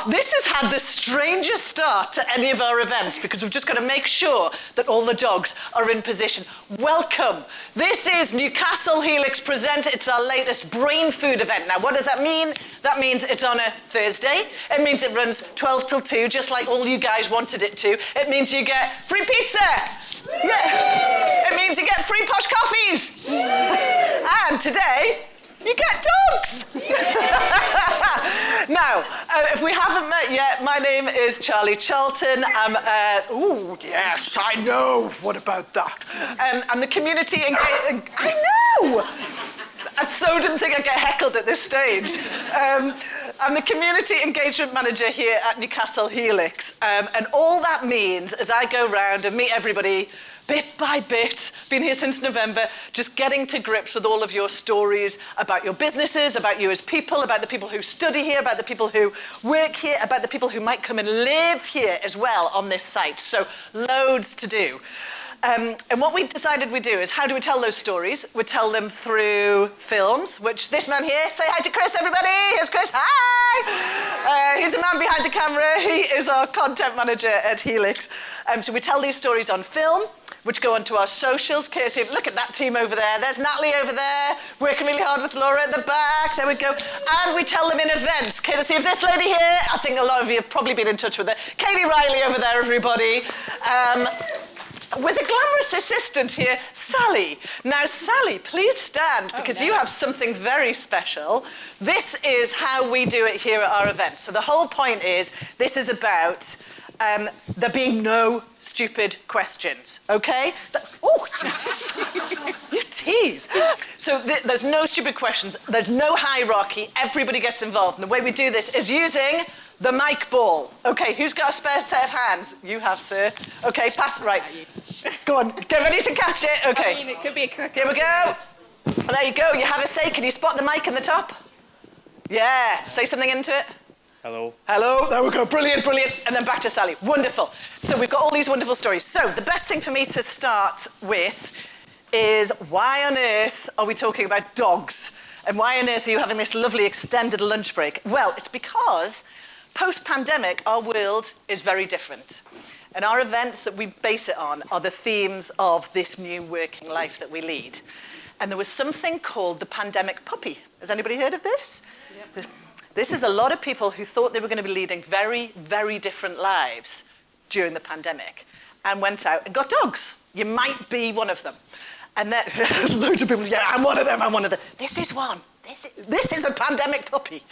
off. This has had the strangest start to any of our events because we've just got to make sure that all the dogs are in position. Welcome. This is Newcastle Helix Present. It's our latest BrainFood event. Now, what does that mean? That means it's on a Thursday. It means it runs 12 till 2, just like all you guys wanted it to. It means you get free pizza. Yeah. It means you get free posh coffees. And today, you get dogs! Now, if we haven't met yet, my name is Charlie Charlton. Ooh, yes, I know. What about that? I'm the community engagement... I know! I so didn't think I'd get heckled at this stage. I'm the community engagement manager here at Newcastle Helix. And all that means is I go round and meet everybody bit by bit, been here since November, just getting to grips with all of your stories about your businesses, about you as people, about the people who study here, about the people who work here, about the people who might come and live here as well on this site. So loads to do. And what we decided we'd do is, how do we tell those stories? We tell them through films, which this man here, say hi to Chris, everybody. Here's Chris, hi! He's the man behind the camera. He is our content manager at Helix. So we tell these stories on film, which go onto our socials. Courtesy of, look at that team over there. There's Natalie over there, working really hard with Laura at the back. There we go. And we tell them in events. Courtesy of this lady here. I think a lot of you have probably been in touch with her. Katie Riley over there, everybody. With a glamorous assistant here, Sally. Now, Sally, please stand, because you have something very special. This is how we do it here at our event. So the whole point is, this is about there being no stupid questions, okay? Oh, yes. You tease. So there's no stupid questions. There's no hierarchy. Everybody gets involved. And the way we do this is using the mic ball. Okay, who's got a spare set of hands? You have, sir. Okay, pass it. Right. Go on, get ready to catch it. Okay. I mean, it could be a cookie. Here we go. There you go. You have a say. Can you spot the mic in the top? Yeah. Say something into it. Hello. Hello. There we go. Brilliant, brilliant. And then back to Sally. Wonderful. So we've got all these wonderful stories. So the best thing for me to start with is, why on earth are we talking about dogs? And why on earth are you having this lovely extended lunch break? Well, it's because post-pandemic, our world is very different. And our events that we base it on are the themes of this new working life that we lead. And there was something called the pandemic puppy. Has anybody heard of this? Yep. This is a lot of people who thought they were going to be leading very, very different lives during the pandemic and went out and got dogs. You might be one of them. And then loads of people, yeah, I'm one of them, I'm one of them. This is one. This is a pandemic puppy.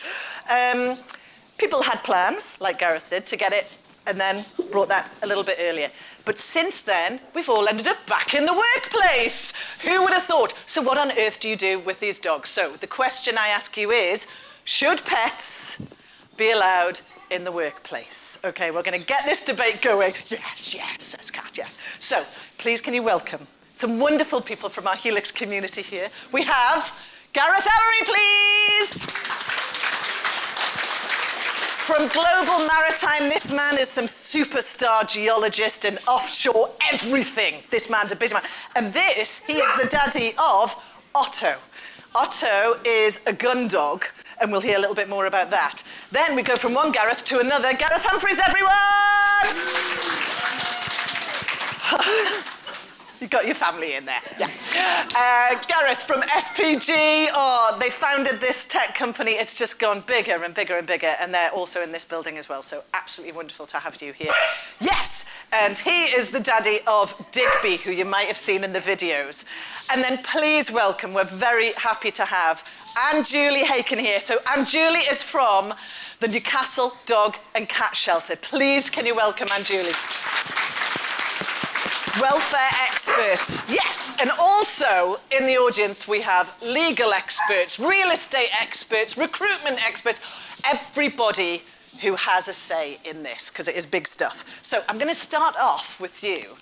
People had plans, like Gareth did, to get it, and then brought that a little bit earlier. But since then, we've all ended up back in the workplace. Who would have thought? So what on earth do you do with these dogs? So the question I ask you is, should pets be allowed in the workplace? Okay, we're going to get this debate going. Yes, yes, says Kat, yes. So please, can you welcome some wonderful people from our Helix community here. We have Gareth Ellery, please. From Global Maritime, this man is some superstar geologist and offshore everything. This man's a busy man. And this, he is the daddy of Otto. Otto is a gun dog, and we'll hear a little bit more about that. Then we go from one Gareth to another. Gareth Humphries, everyone! You got your family in there, yeah. Gareth from SPG, they founded this tech company. It's just gone bigger and bigger and bigger, and they're also in this building as well, so absolutely wonderful to have you here. Yes, and he is the daddy of Digby, who you might have seen in the videos. And then please welcome, we're very happy to have Anne Julie Haken here. So Anne Julie is from the Newcastle Dog and Cat Shelter. Please, can you welcome Anne Julie? Welfare expert, yes. And also in the audience we have legal experts, real estate experts, recruitment experts, everybody who has a say in this, because it is big stuff. So I'm going to start off with you,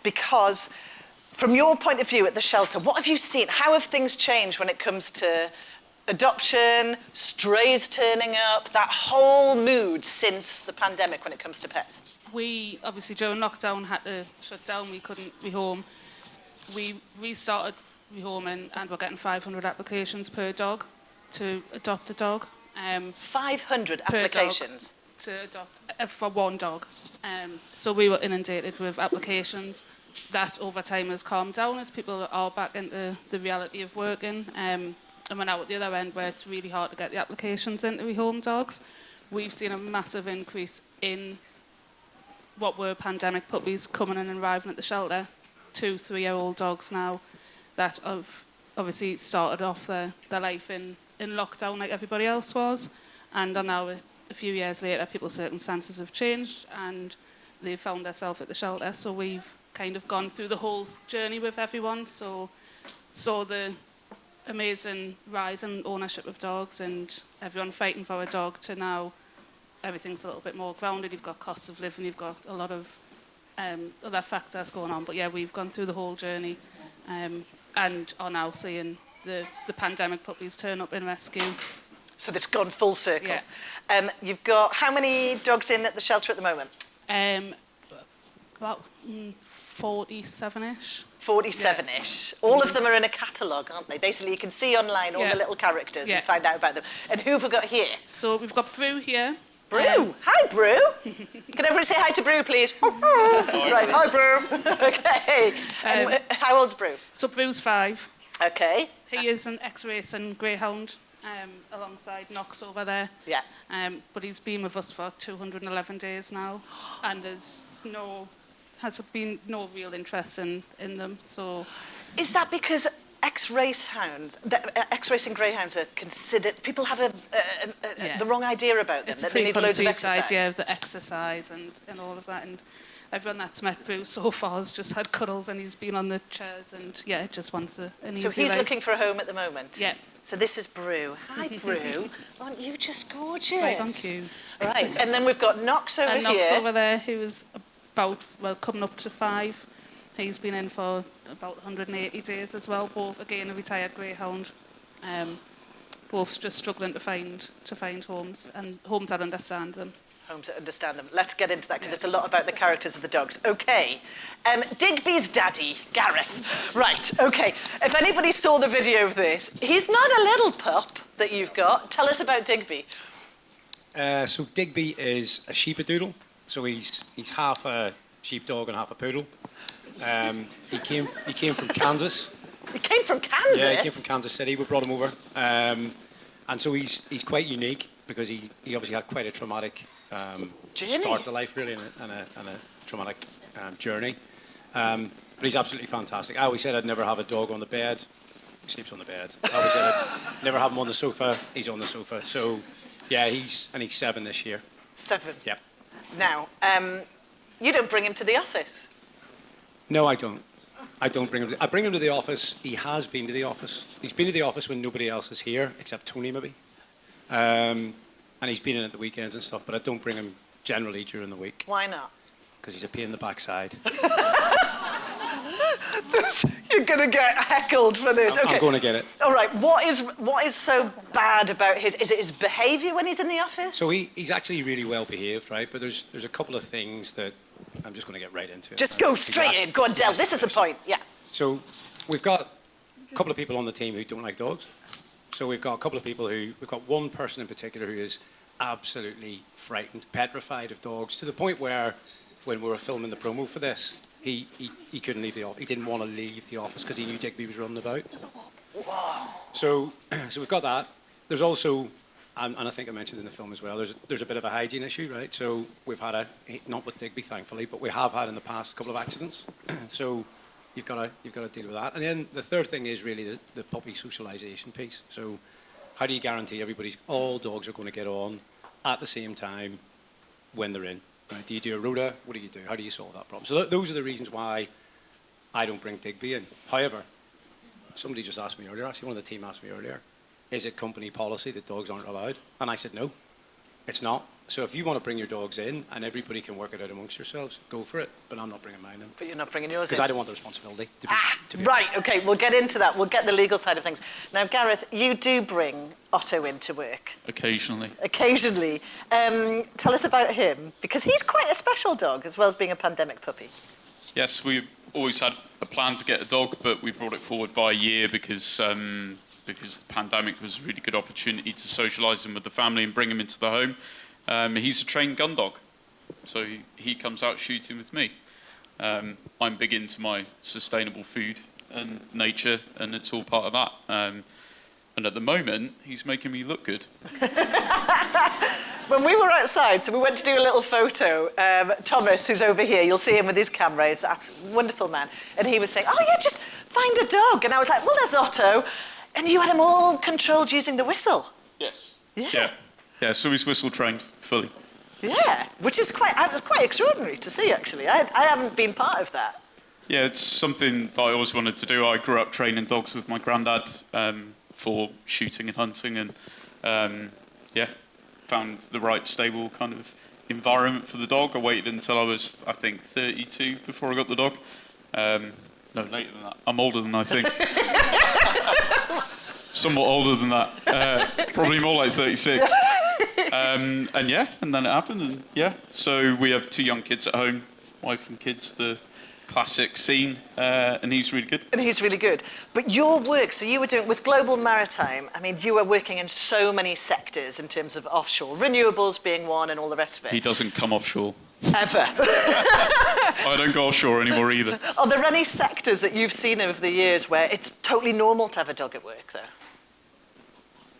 because from your point of view at the shelter, what have you seen? How have things changed when it comes to adoption, strays turning up, that whole mood since the pandemic when it comes to pets? We, obviously, during lockdown, had to shut down. We couldn't rehome. We restarted rehoming, and we're getting 500 applications per dog to adopt a dog. 500 applications? to adopt for one dog. So we were inundated with applications. That over time has calmed down as people are back into the reality of working. And we're now at the other end where it's really hard to get the applications in to rehome dogs. We've seen a massive increase in what were pandemic puppies coming in and arriving at the shelter. 2-3-year-old dogs now that have obviously started off their life in lockdown like everybody else was, and are now a few years later, people's circumstances have changed and they've found themselves at the shelter. So we've kind of gone through the whole journey with everyone. So saw the amazing rise in ownership of dogs and everyone fighting for a dog to now everything's a little bit more grounded. You've got cost of living, you've got a lot of other factors going on. But yeah, we've gone through the whole journey and are now seeing the pandemic puppies turn up in rescue. So it's gone full circle. Yeah. You've got how many dogs in at the shelter at the moment? About 47-ish. 47-ish. All of them are in a catalogue, aren't they? Basically, you can see online all the little characters and find out about them. And who have we got here? So we've got Brew here. Brew. Hi, Brew. Can everybody say hi to Brew, please? Right, hi, Brew. Okay. And how old's Brew? So Brew's 5. Okay. He is an ex-racing greyhound alongside Knox over there. Yeah. But he's been with us for 211 days now, and has been no real interest in them. So, is that because ex-racing greyhounds are considered? People have the wrong idea about them. It's that they need loads of exercise. idea of the exercise and all of that. And everyone that's met Bruce so far has just had cuddles, and he's been on the chairs, and just wants an easy So he's life. looking for a home at the moment. Yeah. So this is Brew. Hi, Brew. Aren't you just gorgeous? Right, thank you. Right, and then we've got Knox over and here. Knox over there, who is coming up to 5. He's been in for about 180 days as well. Both, again, a retired greyhound. Both just struggling to find homes, and homes that understand them. Homes that understand them. Let's get into that, because it's a lot about the characters of the dogs. Okay. Digby's daddy, Gareth. Right, okay. If anybody saw the video of this, he's not a little pup that you've got. Tell us about Digby. So Digby is a sheepadoodle. So he's half a sheepdog and half a poodle. He came from Kansas. He came from Kansas? Yeah, he came from Kansas City. We brought him over. And so he's quite unique because he obviously had quite a traumatic start to life, really, and a traumatic journey. But he's absolutely fantastic. I always said I'd never have a dog on the bed. He sleeps on the bed. I always said I'd never have him on the sofa. He's on the sofa. So, yeah, he's 7 this year. 7? Yep. Now, you don't bring him to the office? No, I don't. I don't bring him. I bring him to the office. He has been to the office. He's been to the office when nobody else is here, except Tony maybe. And he's been in at the weekends and stuff, but I don't bring him generally during the week. Why not? Because he's a pain in the backside. You're going to get heckled for this. I'm going to get it. All right, what is so bad about is it his behaviour when he's in the office? So he's actually really well behaved, right? But there's a couple of things that I'm just going to get right into. Just go straight in. Go on, Del. This is the point. Yeah. So we've got a couple of people on the team who don't like dogs. So we've got one person in particular who is absolutely frightened, petrified of dogs, to the point where when we were filming the promo for this, he couldn't leave the office. He didn't want to leave the office because he knew Digby was running about. Whoa. So we've got that. There's also, and I think I mentioned in the film as well, there's a bit of a hygiene issue, right? So we've had not with Digby, thankfully, but we have had in the past a couple of accidents. So you've got to deal with that. And then the third thing is really the puppy socialisation piece. So how do you guarantee all dogs are going to get on at the same time when they're in? Right? Do you do a rota? What do you do? How do you solve that problem? So those are the reasons why I don't bring Digby in. However, somebody just asked me earlier, actually one of the team asked me earlier, is it company policy that dogs aren't allowed? And I said, no, it's not. So if you want to bring your dogs in and everybody can work it out amongst yourselves, go for it. But I'm not bringing mine in. But you're not bringing yours in? Because I don't want the responsibility. To be right, honest. OK, we'll get into that. We'll get the legal side of things. Now, Gareth, you do bring Otto into work. Occasionally. Occasionally. Tell us about him, because he's quite a special dog, as well as being a pandemic puppy. Yes, we always had a plan to get a dog, but we brought it forward by a year because the pandemic was a really good opportunity to socialise him with the family and bring him into the home. He's a trained gun dog, so he comes out shooting with me. I'm big into my sustainable food and nature, and it's all part of that. And at the moment, he's making me look good. When we were outside, so we went to do a little photo, Thomas, who's over here, you'll see him with his camera, he's a wonderful man, and he was saying, oh yeah, just find a dog. And I was like, well, there's Otto. And you had him all controlled using the whistle. Yes. Yeah. Yeah, so he's whistle trained fully. Yeah, which is quite extraordinary to see, actually. I haven't been part of that. Yeah, it's something that I always wanted to do. I grew up training dogs with my granddad for shooting and hunting, and found the right stable kind of environment for the dog. I waited until I was, I think, 32 before I got the dog. No, later than that. I'm older than I think. Somewhat older than that. Probably more like 36. And then it happened. And so we have 2 young kids at home, wife and kids, the classic scene, and he's really good. And he's really good. But your work, so you were doing, with Global Maritime, I mean, you were working in so many sectors in terms of offshore, renewables being one and all the rest of it. He doesn't come offshore. Ever. I don't go offshore anymore either. Are there any sectors that you've seen over the years where it's totally normal to have a dog at work, though?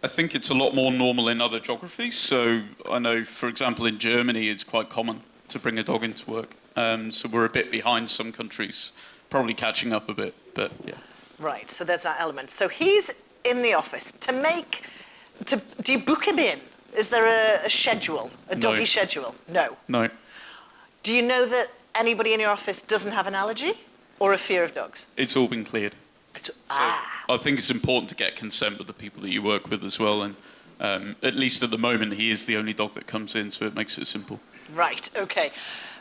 I think it's a lot more normal in other geographies. So I know, for example, in Germany, it's quite common to bring a dog into work. So we're a bit behind some countries, probably catching up a bit, but yeah. Right, so there's that element. So he's in the office. Do you book him in? Is there a schedule, a doggy No. schedule? No. No. Do you know that anybody in your office doesn't have an allergy or a fear of dogs? It's all been cleared. I think it's important to get consent with the people that you work with as well, and at least at the moment, he is the only dog that comes in, so it makes it simple. Right, okay.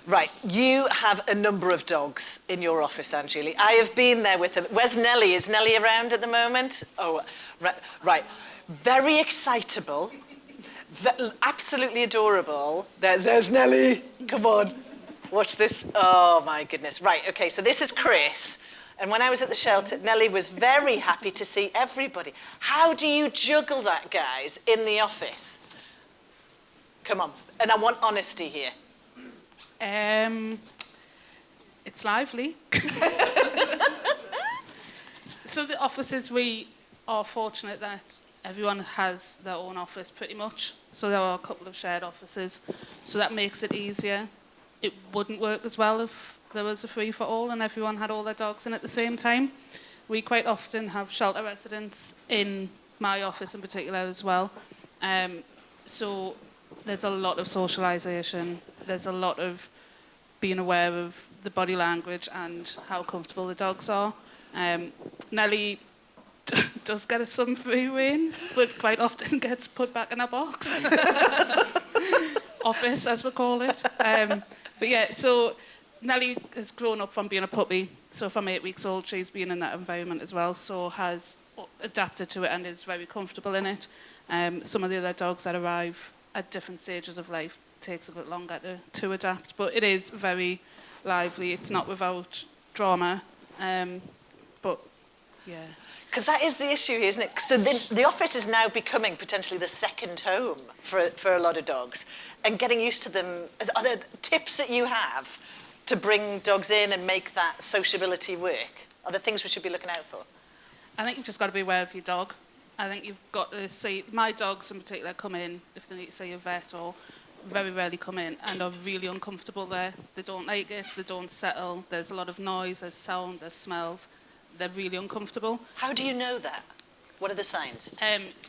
Right, you have a number of dogs in your office, Angeli. I have been there with them. Where's Nellie? Is Nellie around at the moment? Oh, right. Very excitable, absolutely adorable. There's Nellie. Come on, watch this. Oh, my goodness. Right, okay, so this is Chris. And when I was at the shelter, Nellie was very happy to see everybody. How do you juggle that, guys, in the office? Come on, and I want honesty here. It's lively. So the offices, we are fortunate that everyone has their own office pretty much. So there are a couple of shared offices. So that makes it easier. It wouldn't work as well if there was a free-for-all and everyone had all their dogs in at the same time. We quite often have shelter residents in my office in particular as well. So there's a lot of socialisation. There's a lot of being aware of the body language and how comfortable the dogs are. Nellie does get some free rein, but quite often gets put back in a box. Office, as we call it. But yeah, so Nellie has grown up from being a puppy. So from 8 weeks old, she's been in that environment as well, so has adapted to it and is very comfortable in it. Some of the other dogs that arrive at different stages of life takes a bit longer to adapt, but it is very lively. It's not without drama, but yeah. Because that is the issue here, isn't it? So the office is now becoming potentially the second home for a lot of dogs, and getting used to them. Are there tips that you have to bring dogs in and make that sociability work? Are there things we should be looking out for? I think you've just got to be aware of your dog. I think you've got to see, my dogs in particular come in if they need to see a vet, or very rarely come in and are really uncomfortable there. They don't like it, they don't settle, there's a lot of noise, there's sound, there's smells. They're really uncomfortable. How do you know that? What are the signs?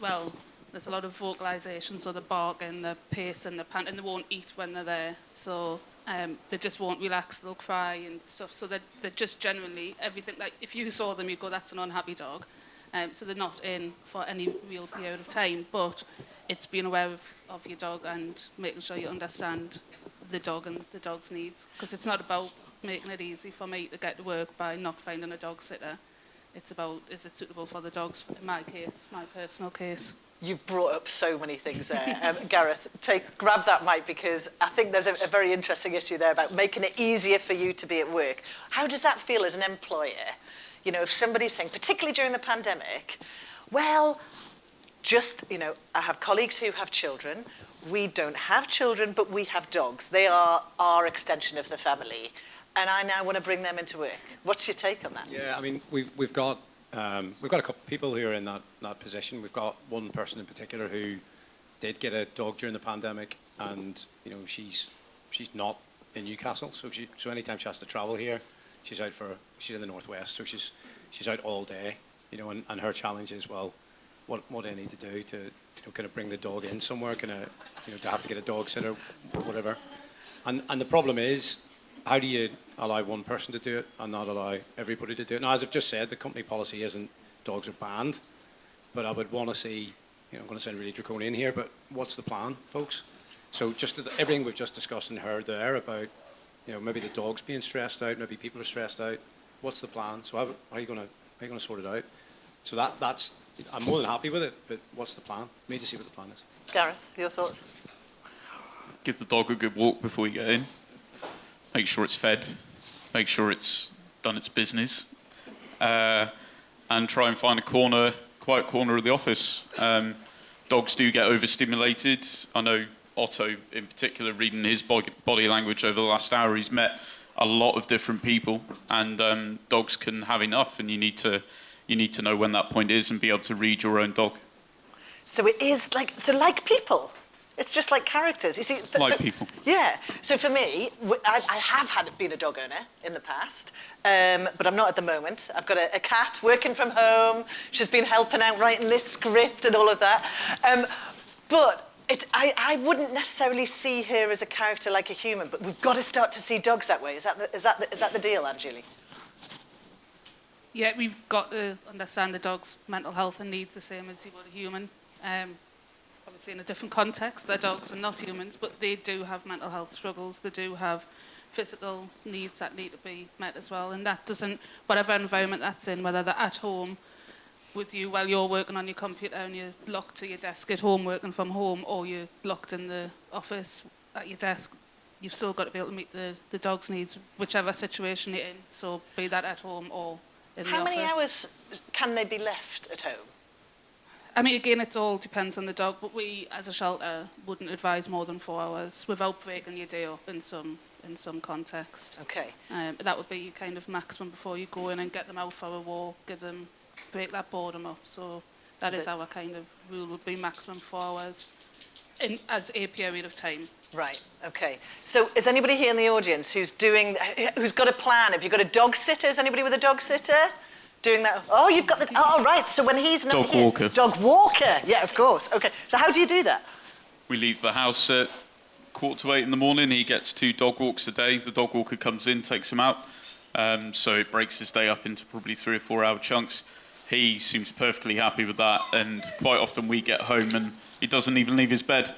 Well, there's a lot of vocalisation, so the bark and the pace and the pant, and they won't eat when they're there. So they just won't relax, they'll cry and stuff. So they're just generally, everything, like if you saw them, you'd go, that's an unhappy dog. So they're not in for any real period of time, but it's being aware of your dog and making sure you understand the dog and the dog's needs. Because it's not about making it easy for me to get to work by not finding a dog sitter. It's about, is it suitable for the dogs, in my case, my personal case. You've brought up so many things there. Gareth, grab that mic, because I think there's a very interesting issue there about making it easier for you to be at work. How does that feel as an employer? You know, if somebody's saying, particularly during the pandemic, well, just, you know, I have colleagues who have children. we don't have children, but we have dogs. They are our extension of the family. And I now want to bring them into work. What's your take on that? Yeah, I mean, we've got a couple of people who are in that position. We've got one person in particular who did get a dog during the pandemic, and she's not in Newcastle, so anytime she has to travel here, she's in the northwest, so she's out all day, and her challenge is, well, what do I need to do to kind of bring the dog in somewhere, to have to get a dog sitter, whatever, and the problem is, how do you allow one person to do it and not allow everybody to do it? Now, as I've just said, the company policy isn't dogs are banned, but I would want to see, I'm going to sound really draconian here, but what's the plan, folks? So just everything we've just discussed and heard there about, maybe the dogs being stressed out, maybe people are stressed out. What's the plan? So how are you going to sort it out? So that's I'm more than happy with it, but what's the plan? We need to see what the plan is. Gareth, your thoughts? Give the dog a good walk before you get in. Make sure it's fed. Make sure it's done its business. And try and find a quiet corner of the office. Dogs do get overstimulated. I know Otto, in particular, reading his body language over the last hour, he's met a lot of different people, and dogs can have enough, and you need to know when that point is and be able to read your own dog. So it is like people. It's just like characters. You see, people. Yeah. So for me, I have been a dog owner in the past, but I'm not at the moment. I've got a cat working from home. She's been helping out writing this script and all of that. But I wouldn't necessarily see her as a character like a human. But we've got to start to see dogs that way. Is that the deal, Anjali? Yeah, we've got to understand the dog's mental health and needs the same as you would a human. Obviously in a different context, they're dogs and not humans, but they do have mental health struggles. They do have physical needs that need to be met as well. And that doesn't, whatever environment that's in, whether they're at home with you while you're working on your computer and you're locked to your desk at home working from home, or you're locked in the office at your desk, you've still got to be able to meet the dog's needs, whichever situation you're in. So be that at home or in the office. How many hours can they be left at home? I mean, again, it all depends on the dog, but we, as a shelter, wouldn't advise more than 4 hours without breaking your day up in some context. Okay. That would be your kind of maximum before you go in and get them out for a walk, break that boredom up. So that is our kind of rule, would be maximum 4 hours as a period of time. Right, okay. So is anybody here in the audience who's got a plan? Have you got a dog sitter? Is anybody with a dog sitter? Doing that? Oh, you've got right. So when he's not here... Dog walker. Dog walker, yeah, of course. Okay, so how do you do that? We leave the house at 7:45 in the morning. He gets 2 dog walks a day. The dog walker comes in, takes him out. So it breaks his day up into probably 3 or 4 hour chunks. He seems perfectly happy with that. And quite often we get home and he doesn't even leave his bed.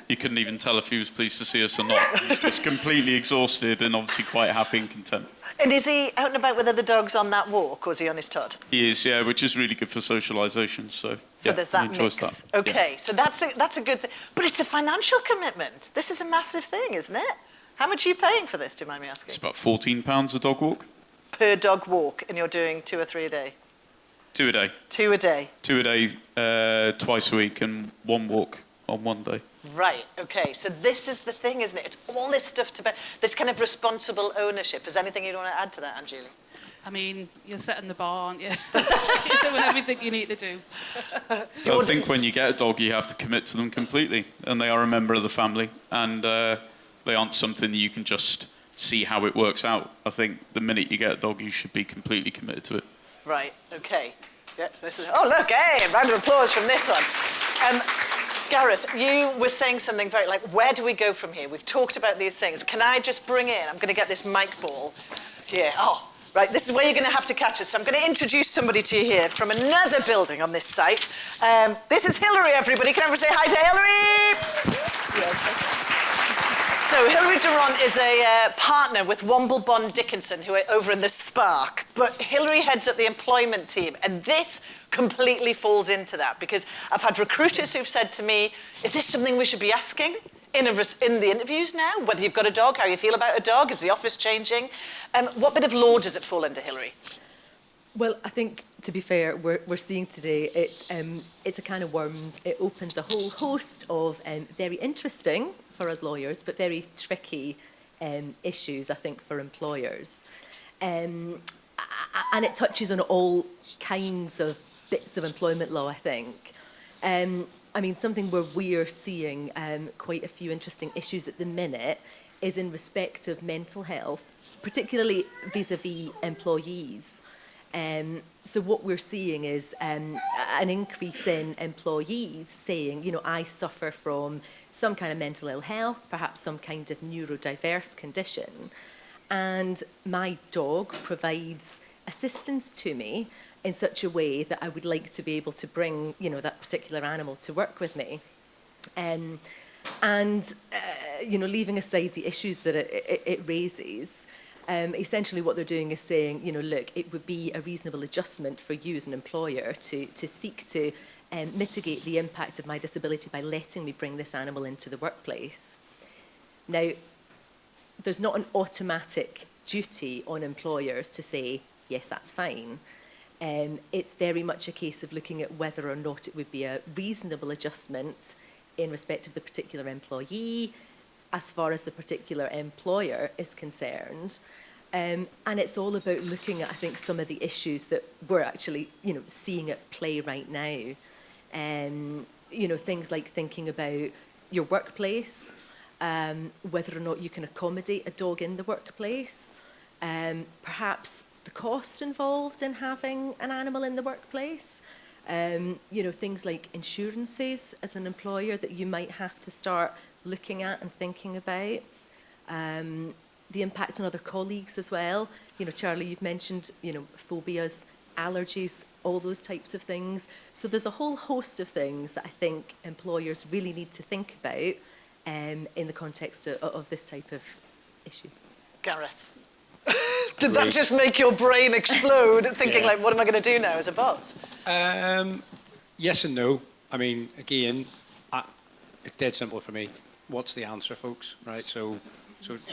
You couldn't even tell if he was pleased to see us or not. He's just completely exhausted and obviously quite happy and content. And is he out and about with other dogs on that walk, or is he on his Todd? He is, yeah, which is really good for socialisation. So yeah, there's that he enjoys mix. that. Okay, yeah. So that's a good thing. But it's a financial commitment. This is a massive thing, isn't it? How much are you paying for this, do you mind me asking? It's about £14 a dog walk. Per dog walk, and you're doing 2 or 3 a day? 2 a day. 2 a day? 2 a day, twice a week, and 1 walk on 1 day. Right, okay, so this is the thing, isn't it? It's all this stuff this kind of responsible ownership. Is there anything you'd want to add to that, Anjali? I mean, you're setting the bar, aren't you? You're doing everything you need to do. I think when you get a dog, you have to commit to them completely, and they are a member of the family, and they aren't something that you can just see how it works out. I think the minute you get a dog, you should be completely committed to it. Right, okay. Yeah, look, hey, a round of applause from this one. Gareth, you were saying something very, where do we go from here? We've talked about these things. Can I just bring in, I'm going to get this mic ball. Yeah, right, this is where you're going to have to catch us. So I'm going to introduce somebody to you here from another building on this site. This is Hilary, everybody. Can everyone say hi to Hilary? Yeah. So Hilary Durant is a partner with Womble Bond Dickinson, who are over in the Spark. But Hilary heads up the employment team, and this completely falls into that, because I've had recruiters who've said to me, is this something we should be asking in the interviews now? Whether you've got a dog, how you feel about a dog, is the office changing? What bit of law does it fall under, Hilary? Well, I think, to be fair, we're seeing today it's a can of worms. It opens a whole host of very interesting for us lawyers, but very tricky issues, I think, for employers. And it touches on all kinds of bits of employment law, I think. I mean, something where we're seeing quite a few interesting issues at the minute is in respect of mental health, particularly vis-a-vis employees. So what we're seeing is an increase in employees saying, you know, I suffer from some kind of mental ill health, perhaps some kind of neurodiverse condition, and my dog provides assistance to me in such a way that I would like to be able to bring, you know, that particular animal to work with me. You know, leaving aside the issues that it raises, essentially what they're doing is saying, you know, look, it would be a reasonable adjustment for you as an employer to seek to mitigate the impact of my disability by letting me bring this animal into the workplace. Now, there's not an automatic duty on employers to say, yes, that's fine. It's very much a case of looking at whether or not it would be a reasonable adjustment in respect of the particular employee, as far as the particular employer is concerned. And it's all about looking at, I think, some of the issues that we're actually, you know, seeing at play right now. You know, things like thinking about your workplace, whether or not you can accommodate a dog in the workplace, perhaps the cost involved in having an animal in the workplace, you know, things like insurances as an employer that you might have to start looking at and thinking about, the impact on other colleagues as well. You know, Charlie, you've mentioned, you know, phobias, allergies, all those types of things. So there's a whole host of things that I think employers really need to think about in the context of this type of issue. Gareth, did that just make your brain explode, thinking like, what am I going to do now as a boss? Yes and no. I mean, again, it's dead simple for me. What's the answer, folks? Right. So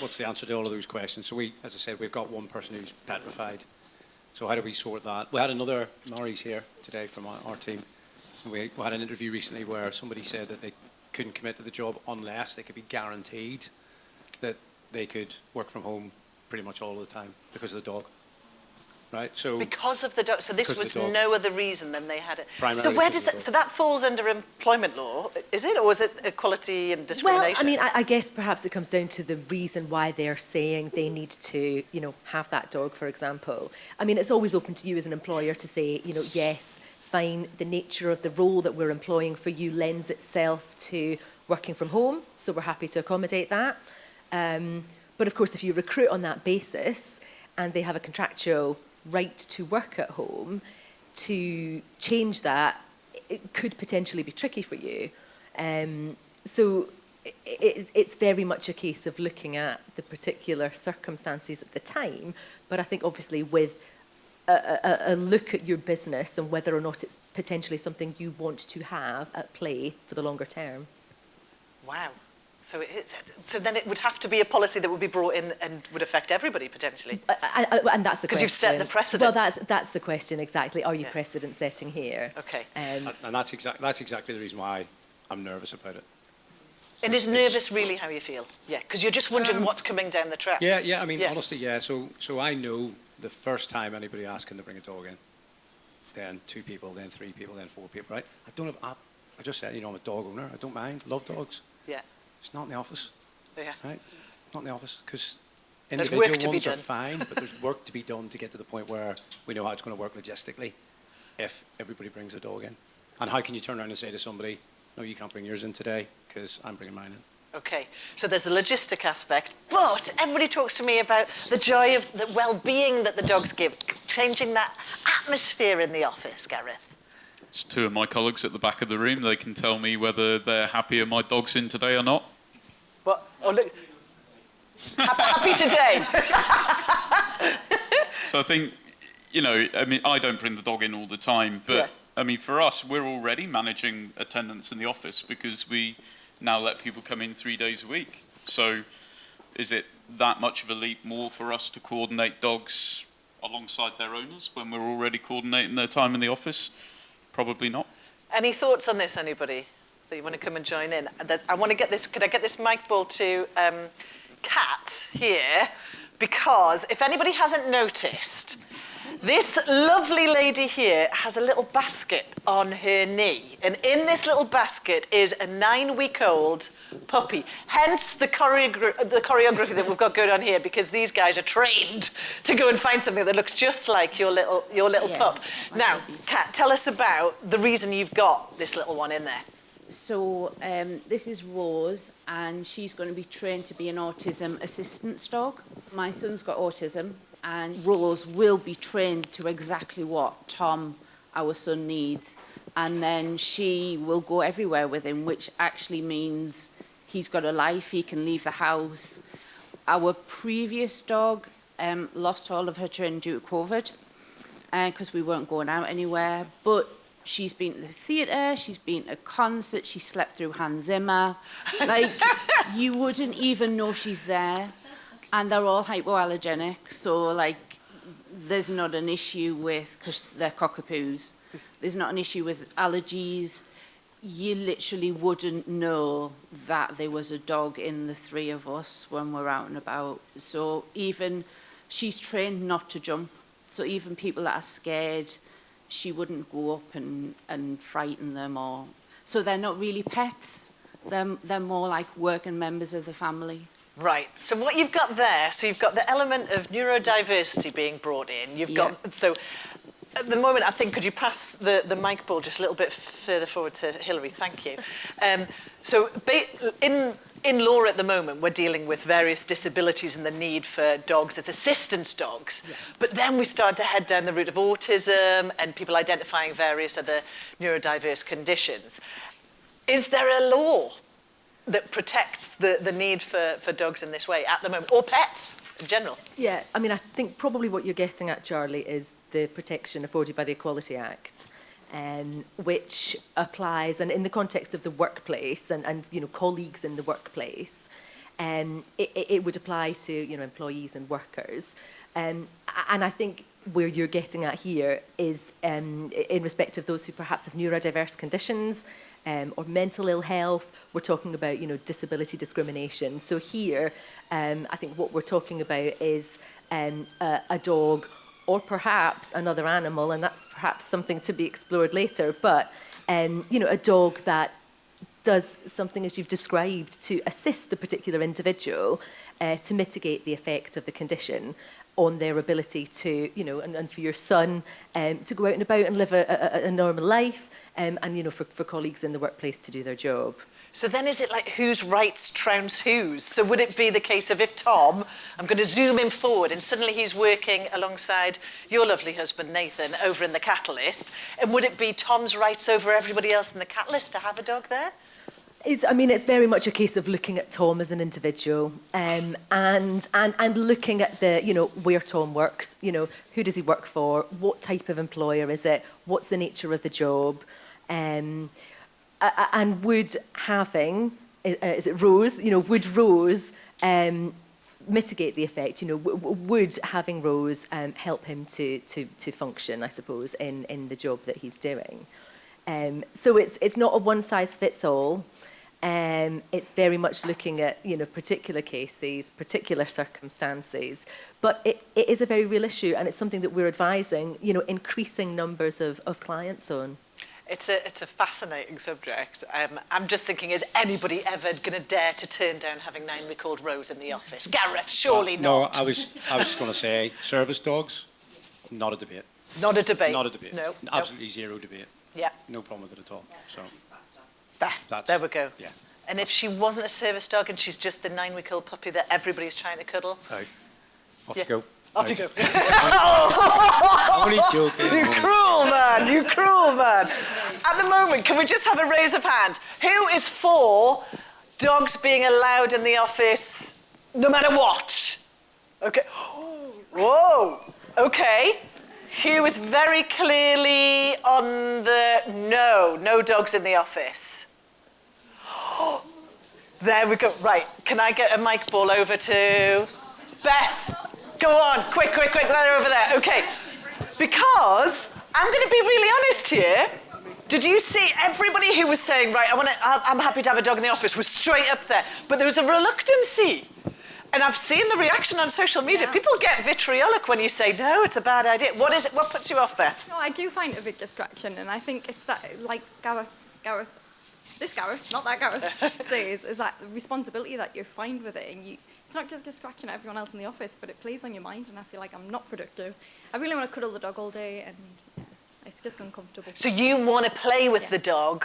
what's the answer to all of those questions? So we, as I said, we've got one person who's petrified. So how do we sort that? We had another, Murray's here today from our team. We had an interview recently where somebody said that they couldn't commit to the job unless they could be guaranteed that they could work from home pretty much all the time because of the dog. Right? So because of the dog. So this was no other reason than they had it. Primarily so where does that? So that falls under employment law, is it, or is it equality and discrimination? Well, I mean, I guess perhaps it comes down to the reason why they're saying they need to, you know, have that dog, for example. I mean, it's always open to you as an employer to say, you know, yes, fine, the nature of the role that we're employing for you lends itself to working from home, so we're happy to accommodate that. But of course, if you recruit on that basis and they have a contractual right to work at home, to change that, it could potentially be tricky for you. So it's very much a case of looking at the particular circumstances at the time, but I think obviously with a look at your business and whether or not it's potentially something you want to have at play for the longer term. Wow. So then it would have to be a policy that would be brought in and would affect everybody potentially. And that's the question. Because you've set the precedent. Well, that's the question exactly. Are you precedent setting here? Okay. and that's exactly the reason why I'm nervous about it. And is nervous really how you feel? Yeah, because you're just wondering what's coming down the tracks. Yeah. I mean, honestly, yeah. So I know the first time anybody asks can to bring a dog in, then 2 people, then 3 people, then 4 people, right? I just said, you know, I'm a dog owner. I don't mind. Love dogs. Yeah. It's not in the office. Yeah. Right? Not in the office, because there's individual ones are fine, but there's work to be done to get to the point where we know how it's going to work logistically if everybody brings a dog in. And how can you turn around and say to somebody, no, you can't bring yours in today because I'm bringing mine in? Okay, so there's the logistic aspect, but everybody talks to me about the joy of the well-being that the dogs give, changing that atmosphere in the office, Gareth. It's 2 of my colleagues at the back of the room. They can tell me whether they're happier my dog's in today or not. What? Oh, look. Happy today. So I think, you know, I mean, I don't bring the dog in all the time, but I mean, for us, we're already managing attendance in the office because we now let people come in 3 days a week. So is it that much of a leap more for us to coordinate dogs alongside their owners when we're already coordinating their time in the office? Probably not. Any thoughts on this, anybody? That you want to come and join in? I want to get this, could I get this mic ball to Kat here? Because if anybody hasn't noticed, this lovely lady here has a little basket on her knee. And in this little basket is a 9-week-old puppy. Hence the choreography that we've got going on here, because these guys are trained to go and find something that looks just like your little Yes, pup. my Now, baby. Kat, tell us about the reason you've got this little one in there. So this is Rose, and she's going to be trained to be an autism assistance dog. My son's got autism, and Rose will be trained to exactly what Tom, our son, needs. And then she will go everywhere with him, which actually means he's got a life, he can leave the house. Our previous dog lost all of her training due to COVID, because we weren't going out anywhere. But she's been to the theatre, she's been to concerts, she slept through Hans Zimmer. Like, you wouldn't even know she's there. And they're all hypoallergenic, so, like, there's not an issue with, because they're cockapoos, there's not an issue with allergies. You literally wouldn't know that there was a dog in the three of us when we're out and about. So even, she's trained not to jump. So even people that are scared, she wouldn't go up and frighten them. Or so they're not really pets. They're more like working members of the family. Right, so what you've got there, so you've got the element of neurodiversity being brought in. You've got, so at the moment, I think, could you pass the mic ball just a little bit further forward to Hilary? Thank you. So in law at the moment, we're dealing with various disabilities and the need for dogs as assistance dogs. Yeah. But then we start to head down the route of autism and people identifying various other neurodiverse conditions. Is there a law that protects the need for dogs in this way at the moment, or pets in general? Yeah, I mean, I think probably what you're getting at, Charlie, is the protection afforded by the Equality Act, which applies, and in the context of the workplace and you know, colleagues in the workplace, it would apply to, you know, employees and workers. And I think where you're getting at here is in respect of those who perhaps have neurodiverse conditions, or mental ill health. We're talking about, you know, disability discrimination. So here, I think what we're talking about is a dog, or perhaps another animal, and that's perhaps something to be explored later, but, you know, a dog that does something as you've described to assist the particular individual to mitigate the effect of the condition on their ability to, you know, and for your son to go out and about and live a normal life, and, you know, for colleagues in the workplace to do their job. So then is it like whose rights trounce whose? So would it be the case of if Tom, I'm going to zoom in forward, and suddenly he's working alongside your lovely husband, Nathan, over in the Catalyst, and would it be Tom's rights over everybody else in the Catalyst to have a dog there? I mean, it's very much a case of looking at Tom as an individual, and looking at the, you know, where Tom works, you know, who does he work for, what type of employer is it, what's the nature of the job, and would having, is it Rose, you know, would Rose mitigate the effect, you know, would having Rose help him to function, I suppose, in the job that he's doing. So it's not a one-size-fits-all. It's very much looking at, you know, particular cases, particular circumstances, but it is a very real issue, and it's something that we're advising, you know, increasing numbers of clients on. It's a fascinating subject. I'm just thinking, is anybody ever going to dare to turn down having 9-week-old Rose in the office? Gareth, surely not. No, I was just going to say, service dogs, not a debate. Not a debate. Not a debate. No. Absolutely zero debate. Yeah. No problem with it at all. So There we go. Yeah. And if she wasn't a service dog and she's just the 9-week-old puppy that everybody's trying to cuddle? Out. Off Yeah. you go. Off you go. I'm only joking. You cruel man, you cruel man. At the moment, can we just have a raise of hands? Who is for dogs being allowed in the office no matter what? Okay. Whoa. Okay. Hugh is very clearly on the no dogs in the office. There we go. Right, can I get a mic ball over to Beth? Go on, quick, they're over there. Okay, because I'm going to be really honest here. Did you see everybody who was saying, right, I'm happy to have a dog in the office was straight up there, but there was a reluctancy. And I've seen the reaction on social media. Yeah. People get vitriolic when you say, no, it's a bad idea. What is it? What puts you off, Beth? No, I do find it a big distraction, and I think it's that, like Gareth, not that Gareth, says, is that responsibility that you find with it. And it's not just distraction to everyone else in the office, but it plays on your mind, and I feel like I'm not productive. I really want to cuddle the dog all day, and it's just uncomfortable. So you want to play with the dog,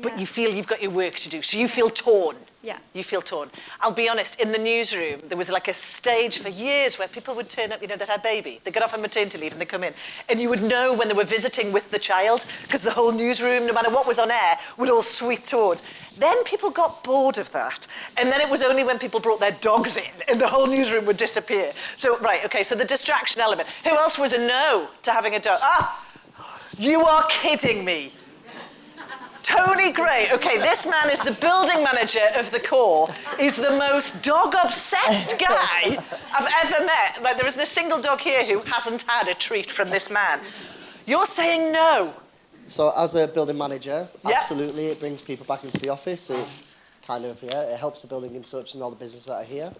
but you feel you've got your work to do. So you feel torn. Yeah. You feel torn. I'll be honest, in the newsroom, there was like a stage for years where people would turn up, you know, that had baby. They got off on maternity leave and they come in. And you would know when they were visiting with the child, because the whole newsroom, no matter what was on air, would all sweep towards. Then people got bored of that. And then it was only when people brought their dogs in and the whole newsroom would disappear. So, right, okay, so the distraction element. Who else was a no to having a dog? You are kidding me. Tony Gray. Okay, this man is the building manager of the Core. He's the most dog-obsessed guy I've ever met. Like, there isn't a single dog here who hasn't had a treat from this man. You're saying no. So as a building manager, absolutely, it brings people back into the office. It kind of, it helps the building in such and all the businesses that are here.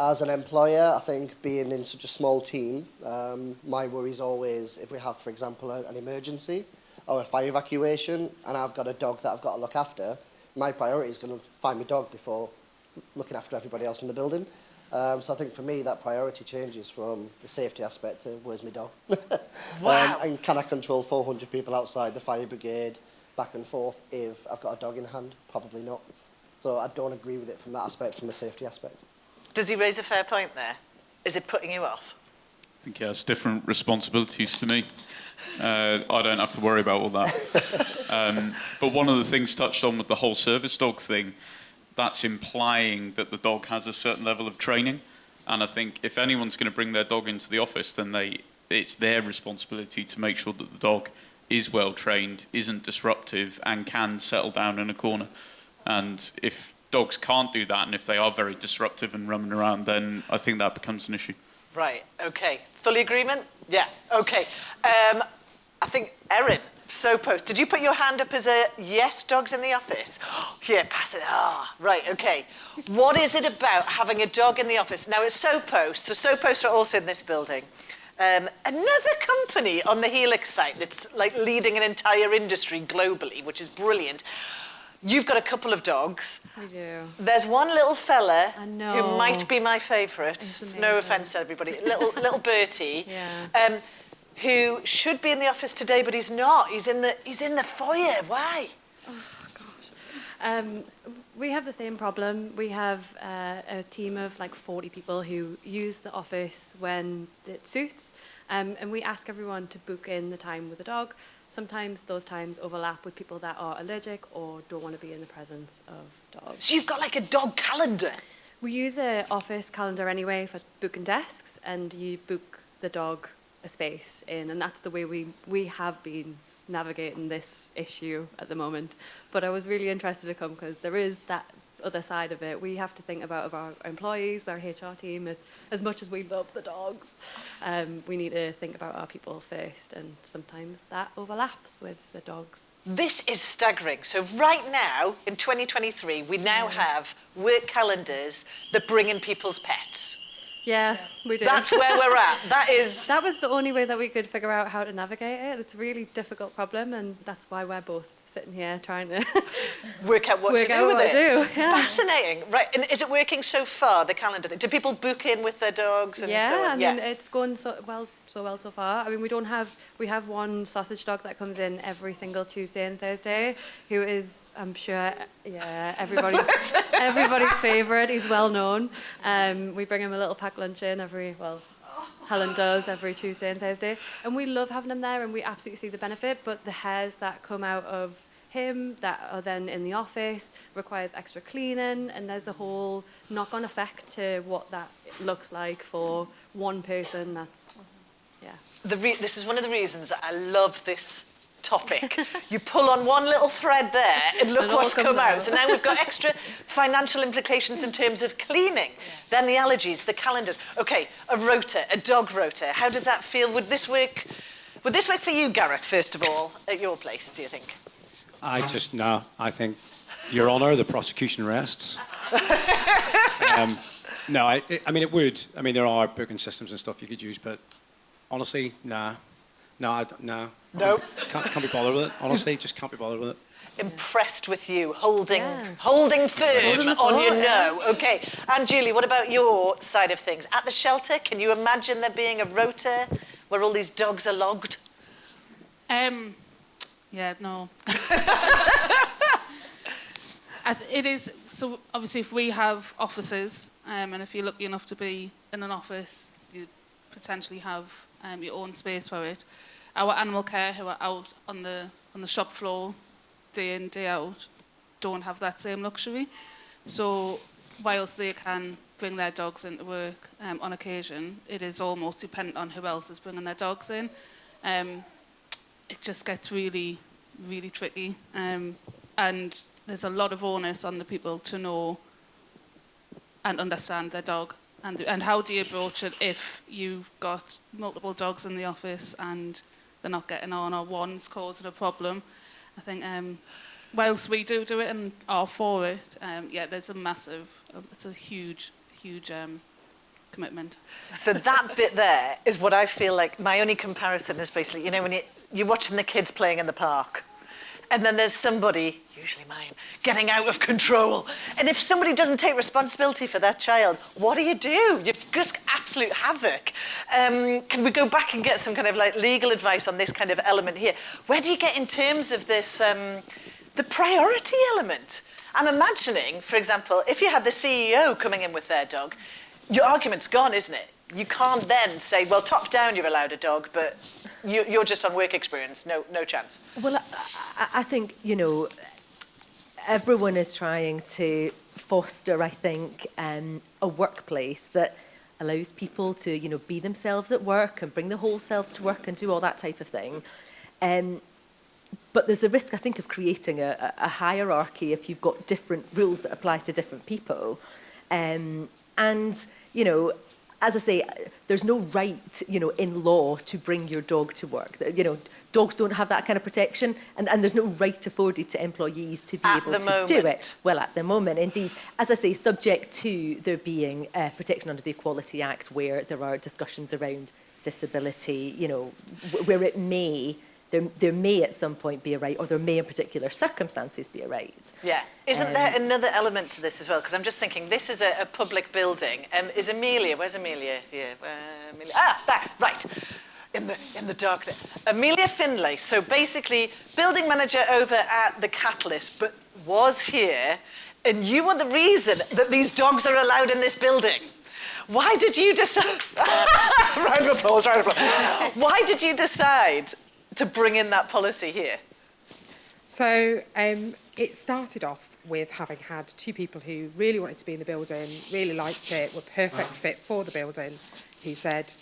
As an employer, I think being in such a small team, my worry is always if we have, for example, an emergency, or a fire evacuation, and I've got a dog that I've got to look after, my priority is going to find my dog before looking after everybody else in the building. So I think for me, that priority changes from the safety aspect to where's my dog? Wow. And can I control 400 people outside the fire brigade, back and forth, if I've got a dog in hand? Probably not. So I don't agree with it from that aspect, from the safety aspect. Does he raise a fair point there? Is it putting you off? I think he has different responsibilities to me. I don't have to worry about all that. But one of the things touched on with the whole service dog thing, that's implying that the dog has a certain level of training. And I think if anyone's going to bring their dog into the office, then it's their responsibility to make sure that the dog is well trained, isn't disruptive, and can settle down in a corner. And if dogs can't do that, and if they are very disruptive and running around, then I think that becomes an issue. Right, okay. Fully agreement? Yeah, okay. I think, Erin, Soappost, did you put your hand up as a yes, dogs in the office? Yeah, pass it. Right, okay. What is it about having a dog in the office? Now, it's Soappost, so Soappost are also in this building. Another company on the Helix site that's like leading an entire industry globally, which is brilliant. You've got a couple of dogs. We do. There's one little fella I know. who might be my favourite. No offence, everybody. Little Bertie, who should be in the office today, but he's not. He's in the foyer. Why? Oh gosh. We have the same problem. We have a team of like 40 people who use the office when it suits, and we ask everyone to book in the time with the dog. Sometimes those times overlap with people that are allergic or don't want to be in the presence of dogs. So you've got like a dog calendar? We use an office calendar anyway for booking desks, and you book the dog a space in, and that's the way we have been navigating this issue at the moment. But I was really interested to come because there is that other side of it. We have to think about our employees, our HR team, as much as we love the dogs. We need to think about our people first, and sometimes that overlaps with the dogs. This is staggering. So right now, in 2023, we now have work calendars that bring in people's pets. Yeah, we do. That's where we're at. That was the only way that we could figure out how to navigate it. It's a really difficult problem, and that's why we're both sitting here trying to work out what to do with it. Yeah. Fascinating. Right, and is it working so far, the calendar thing? Do people book in with their dogs and so on? I mean, it's going so well so far. I mean, we have one sausage dog that comes in every single Tuesday and Thursday, who is, I'm sure, everybody's favourite. He's well known. We bring him a little packed lunch in Helen does every Tuesday and Thursday, and we love having him there, and we absolutely see the benefit. But the hairs that come out of him that are then in the office requires extra cleaning, and there's a whole knock-on effect to what that looks like for one person. That's this is one of the reasons that I love this topic. You pull on one little thread there and look And all what's comes come out. out. So now we've got extra financial implications in terms of cleaning. Then the allergies, the calendars. Okay, a rota, a dog rota. How does that feel? Would this work for you, Gareth, first of all, at your place, do you think? No, I think, Your Honour, the prosecution rests. No, I mean, it would. I mean, there are booking systems and stuff you could use, but honestly, nah. No. No. Can't be bothered with it. Honestly, just can't be bothered with it. Impressed with you, holding Yeah. firm the on fort, your yeah. no. Okay. And Julie, what about your side of things? At the shelter, can you imagine there being a rota where all these dogs are logged? Yeah, no. It is, so obviously if we have offices, and if you're lucky enough to be in an office, you potentially have your own space for it. Our animal care who are out on the shop floor day in, day out, don't have that same luxury. So whilst they can bring their dogs into work on occasion, it is almost dependent on who else is bringing their dogs in. It just gets really, really tricky. And there's a lot of onus on the people to know and understand their dog. And how do you approach it if you've got multiple dogs in the office and they're not getting on, or one's causing a problem? I think whilst we do it and are for it, there's it's a huge commitment. So that bit there is what I feel like my only comparison is basically, you know, when you're watching the kids playing in the park, and then there's somebody, usually mine, getting out of control. And if somebody doesn't take responsibility for that child, what do? You just absolute havoc. Can we go back and get some kind of like legal advice on this kind of element here? Where do you get in terms of this, the priority element? I'm imagining, for example, if you had the CEO coming in with their dog, your argument's gone, isn't it? You can't then say, well, top down you're allowed a dog, but you're just on work experience, no chance. Well, I think, you know, everyone is trying to foster, I think, a workplace that allows people to, you know, be themselves at work and bring their whole selves to work and do all that type of thing. But there's the risk, I think, of creating a hierarchy if you've got different rules that apply to different people. And, you know, as I say, there's no right, you know, in law to bring your dog to work. You know, dogs don't have that kind of protection, and there's no right afforded to employees to be able to do it. Well, at the moment, indeed. As I say, subject to there being protection under the Equality Act, where there are discussions around disability, you know, where it may... There may at some point be a right, or there may in particular circumstances be a right. Yeah. Isn't there another element to this as well? Because I'm just thinking, this is a public building. Is Amelia, where's Amelia? Yeah, Amelia. Ah, there, right. In the dark there. Amelia Findlay. So basically, building manager over at the Catalyst, but was here, and you were the reason that these dogs are allowed in this building. Why did you decide... round of applause. Why did you decide to bring in that policy here? So it started off with having had two people who really wanted to be in the building, really liked it, were perfect fit for the building, who said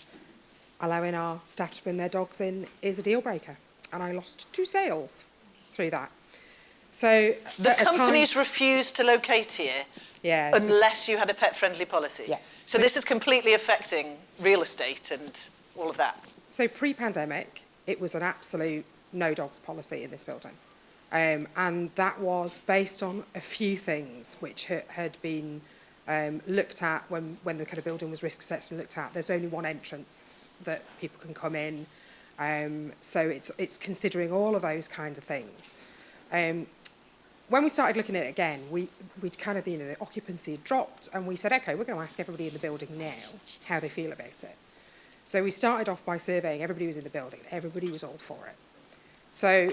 allowing our staff to bring their dogs in is a deal breaker. And I lost 2 sales through that. So the companies refused to locate here unless you had a pet-friendly policy. Yeah. So this is completely affecting real estate and all of that. So pre-pandemic, it was an absolute no dogs policy in this building. And that was based on a few things which had been looked at when the kind of building was risk assessed and looked at. There's only one entrance that people can come in. So it's considering all of those kind of things. When we started looking at it again, we'd kind of, you know, the occupancy had dropped, and we said, okay, we're going to ask everybody in the building now how they feel about it. So we started off by surveying everybody who was in the building. Everybody was all for it. So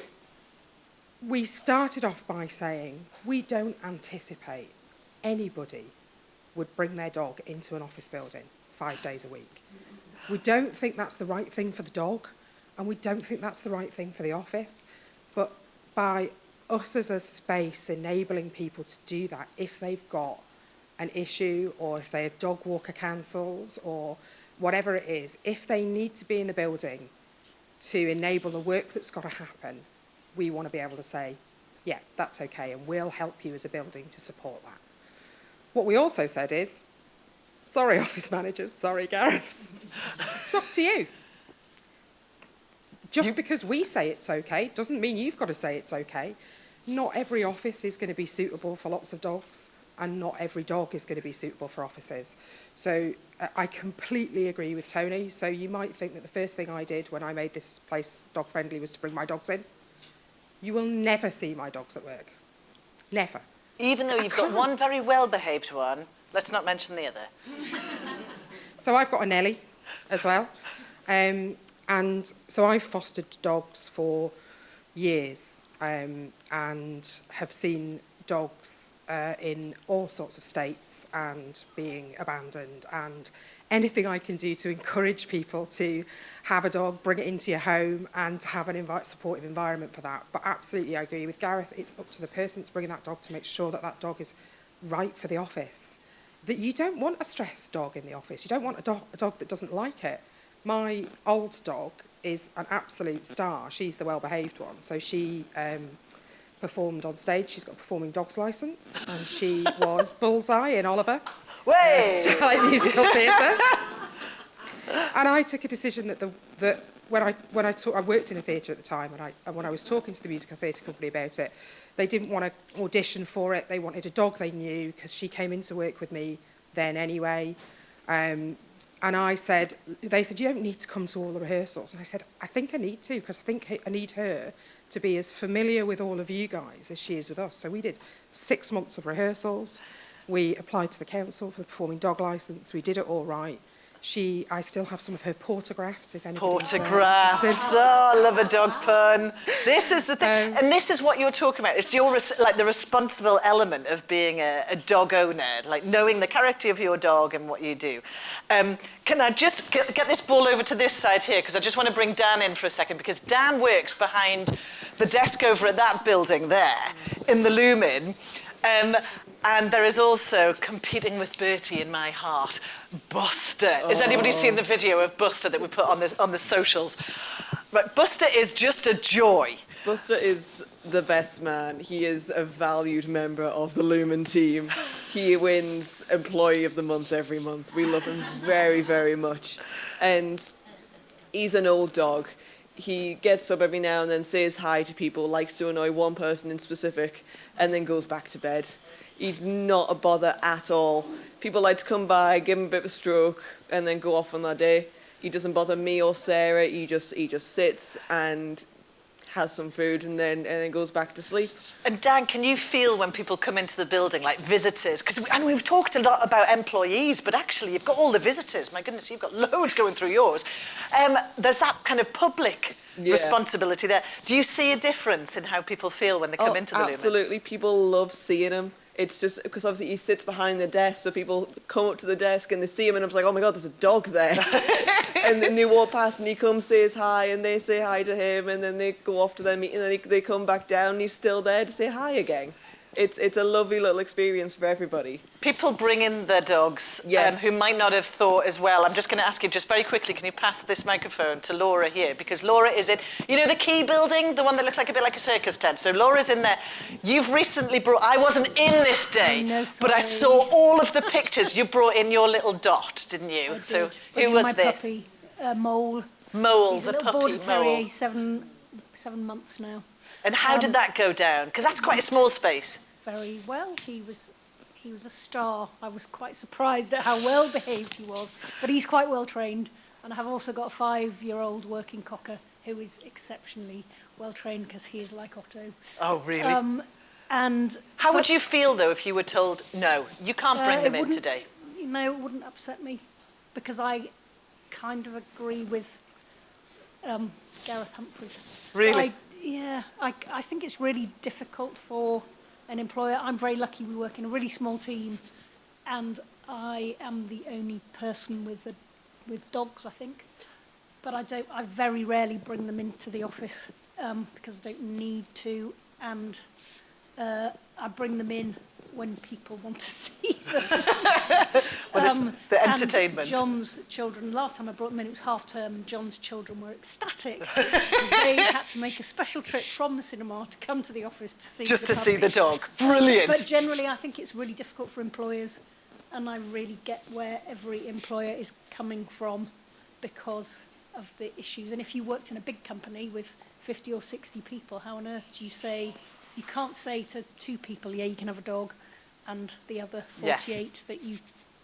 we started off by saying we don't anticipate anybody would bring their dog into an office building 5 days a week. We don't think that's the right thing for the dog, and we don't think that's the right thing for the office. But by us as a space enabling people to do that, if they've got an issue, or if their dog walker cancels, or whatever it is, if they need to be in the building to enable the work that's got to happen, we want to be able to say, yeah, that's okay, and we'll help you as a building to support that. What we also said is, sorry, office managers, sorry, Gareth, it's up to you. Just because we say it's okay doesn't mean you've got to say it's okay. Not every office is going to be suitable for lots of dogs, and not every dog is going to be suitable for offices. So I completely agree with Tony. So you might think that the first thing I did when I made this place dog friendly was to bring my dogs in. You will never see my dogs at work. Never. Even though you've got one very well-behaved one, let's not mention the other. So I've got a Nelly as well. And so I've fostered dogs for years and have seen dogs in all sorts of states and being abandoned, and anything I can do to encourage people to have a dog, bring it into your home, and to have an supportive environment for that. But absolutely, I agree with Gareth. It's up to the person that's bringing that dog to make sure that that dog is right for the office. That you don't want a stressed dog in the office. You don't want a dog that doesn't like it. My old dog is an absolute star. She's the well-behaved one. So she performed on stage. She's got a performing dogs licence, and she was Bullseye in Oliver, Starlight Musical Theatre. And I took a decision that when I worked in a theatre at the time, and when I was talking to the musical theatre company about it, they didn't want to audition for it. They wanted a dog they knew, because she came into work with me then anyway. And they said, you don't need to come to all the rehearsals. And I said, I think I need to, because I think I need her to be as familiar with all of you guys as she is with us. So we did 6 months of rehearsals. We applied to the council for the performing dog licence. We did it all right. I still have some of her portographs, if anybody's Portographs. Oh, I love a dog pun. This is the thing, and this is what you're talking about. It's the responsible element of being a dog owner, like knowing the character of your dog and what you do. Can I just get this ball over to this side here, because I just want to bring Dan in for a second, because Dan works behind the desk over at that building there, in the Lumen. And there is also, competing with Bertie in my heart, Buster. Has anybody seen the video of Buster that we put on the socials? Right, Buster is just a joy. Buster is the best man. He is a valued member of the Lumen team. He wins Employee of the Month every month. We love him very, very much. And he's an old dog. He gets up every now and then, says hi to people, likes to annoy one person in specific, and then goes back to bed. He's not a bother at all. People like to come by, give him a bit of a stroke, and then go off on their day. He doesn't bother me or Sarah. He just sits and has some food and then goes back to sleep. And Dan, can you feel when people come into the building, like visitors? And we've talked a lot about employees, but actually you've got all the visitors. My goodness, you've got loads going through yours. There's that kind of public responsibility there. Do you see a difference in how people feel when they come into the Lumen? Absolutely. People love seeing him. It's just because obviously he sits behind the desk, so people come up to the desk and they see him, and I'm like, oh my God, there's a dog there. And then they walk past and he comes, says hi, and they say hi to him, and then they go off to their meeting, and then they come back down and he's still there to say hi again. It's a lovely little experience for everybody. People bring in their dogs who might not have thought as well. I'm just going to ask you just very quickly, can you pass this microphone to Laura here? Because Laura is in, you know the Key building, the one that looks like a bit like a circus tent. So Laura's in there. You've recently brought, I wasn't in this day, but I saw all of the pictures. You brought in your little Dot, didn't you? I did. So who was this? Puppy, Mole. Mole, He's the a little puppy border terrier. Mole. He's 7 months now. And how did that go down? Because that's quite a small space. Very well. He was a star. I was quite surprised at how well behaved he was. But he's quite well trained. And I have also got a 5-year-old working cocker who is exceptionally well trained, because he is like Otto. Oh, really? And how would you feel though if you were told, no, you can't bring them in today? No, it wouldn't upset me, because I kind of agree with Gareth Humphries. Really? I think it's really difficult for an employer. I'm very lucky we work in a really small team, and I am the only person with dogs, I think. But I very rarely bring them into the office because I don't need to, and I bring them in when people want to see them. When it's the entertainment. And John's children, last time I brought them in, it was half term, and John's children were ecstatic. They had to make a special trip from the cinema to come to the office to see Just the to see puppy. the dog. Brilliant. But generally, I think it's really difficult for employers, and I really get where every employer is coming from because of the issues. And if you worked in a big company with 50 or 60 people, how on earth do you say, you can't say to 2 people, yeah, you can have a dog, and the other 48 that you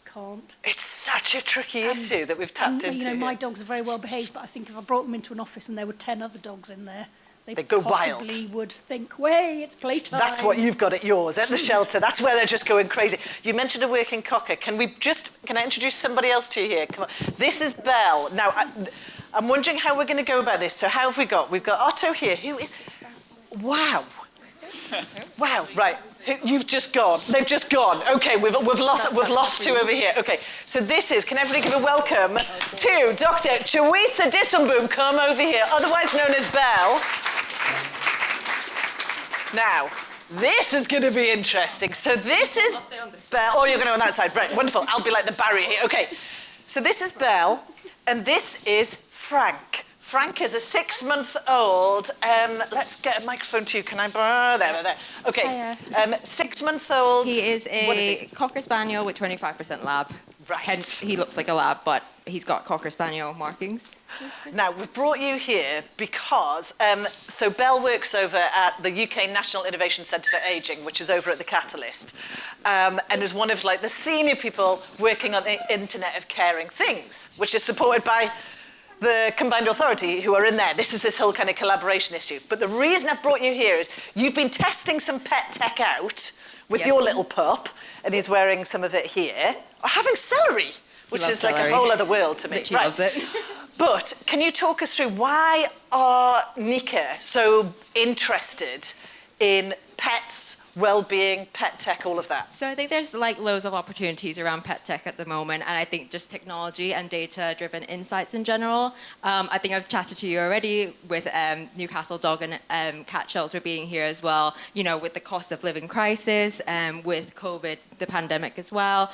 can't. It's such a tricky issue that we've tapped into. You know, here. my dogs are very well behaved, but I think if I brought them into an office and there were 10 other dogs in there, they go wild. possibly would think, way, it's playtime. That's what you've got at yours, at the shelter. That's where they're just going crazy. You mentioned a working cocker. Can I introduce somebody else to you here? Come on. This is Belle. Now, I'm wondering how we're going to go about this. So how have we got? We've got Otto here. Who is... Wow. Wow, right. You've just gone. They've just gone. Okay, we've lost 2 over here. Okay, so this is, can everybody give a welcome to Dr. Teresa Disselboom. Come over here, otherwise known as Belle. Now, this is going to be interesting. So this is Belle. Oh, you're going to go on that side. Right, wonderful. I'll be like the barrier here. Okay, so this is Belle, and this is Frank. Frank is a 6-month-old. Let's get a microphone to you. Can I borrow? There. Okay. 6-month-old. He is what is a he? Cocker Spaniel with 25% lab. Right. Hence, he looks like a lab, but he's got Cocker Spaniel markings. Now, we've brought you here because, so Belle works over at the UK National Innovation Centre for Ageing, which is over at the Catalyst, and is one of like the senior people working on the Internet of Caring Things, which is supported by the Combined Authority who are in there. This is this whole kind of collaboration issue. But the reason I've brought you here is you've been testing some pet tech out with your little pup, and he's wearing some of it here. Having celery, which is celery. like a whole other world to me. Literally loves it. But can you talk us through why are Nika so interested in pets, well-being, pet tech, all of that? So I think there's like loads of opportunities around pet tech at the moment, and I think just technology and data-driven insights in general. I think I've chatted to you already with Newcastle Dog and Cat Shelter being here as well, you know, with the cost of living crisis, with COVID, the pandemic as well.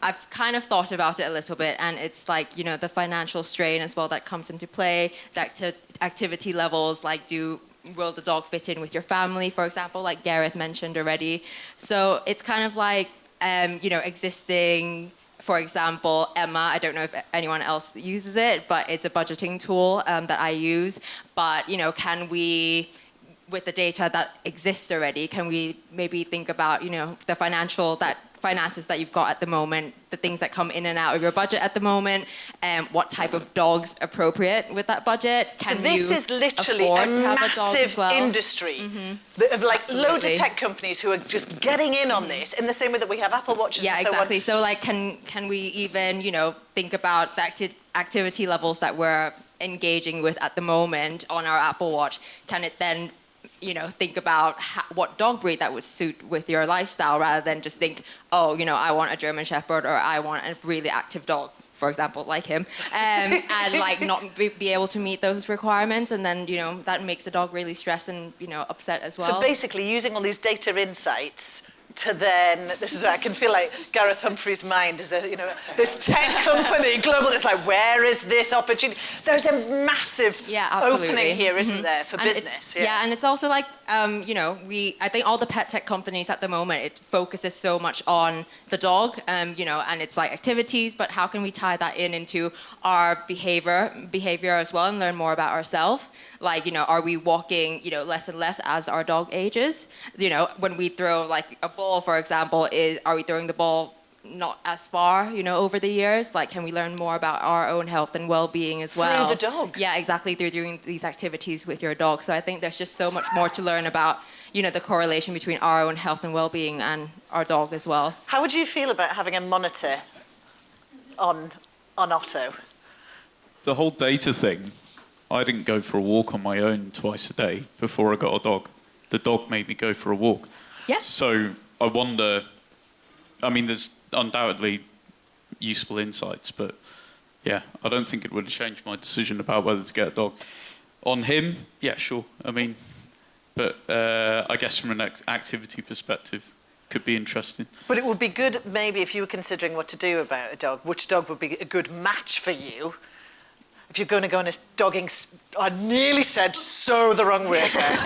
I've kind of thought about it a little bit, and it's like, you know, the financial strain as well that comes into play, the activity levels, like will the dog fit in with your family, for example, like Gareth mentioned already. So it's kind of like, you know, existing, for example, Emma, I don't know if anyone else uses it, but it's a budgeting tool that I use. But, you know, can we, with the data that exists already, can we maybe think about, you know, the finances that you've got at the moment, the things that come in and out of your budget at the moment, what type of dog's appropriate with that budget. So this is literally a massive industry of like loads of tech companies who are just getting in on this in the same way that we have Apple Watches and so on. Yeah, exactly. So like, can we even, you know, think about the activity levels that we're engaging with at the moment on our Apple Watch? Can it then, you know, think about what dog breed that would suit with your lifestyle, rather than just think, oh, you know, I want a German Shepherd or I want a really active dog, for example, like him, and like not be able to meet those requirements, and then, you know, that makes the dog really stressed and, you know, upset as well. So basically using all these data insights to then, this is where I can feel like Gareth Humphrey's mind is, you know, this tech company, global, it's like, where is this opportunity? There's a massive opening here, isn't there, for business? Yeah, and it's also like, you know, I think all the pet tech companies at the moment, it focuses so much on the dog, you know, and it's like activities, but how can we tie that into our behavior as well, and learn more about ourselves? Like, you know, are we walking, you know, less and less as our dog ages? You know, when we throw like a ball, for example, are we throwing the ball not as far, you know, over the years? Like, can we learn more about our own health and well-being as well? Through the dog. Yeah, exactly, through doing these activities with your dog. So I think there's just so much more to learn about, you know, the correlation between our own health and well-being and our dog as well. How would you feel about having a monitor on Otto? The whole data thing, I didn't go for a walk on my own twice a day before I got a dog. The dog made me go for a walk. Yeah. So I wonder, I mean, there's undoubtedly useful insights, but yeah, I don't think it would have changed my decision about whether to get a dog. On him, yeah, sure. I mean, but I guess from an activity perspective, could be interesting. But it would be good maybe if you were considering what to do about a dog, which dog would be a good match for you. If you're going to go on a dogging... I nearly said so the wrong way there.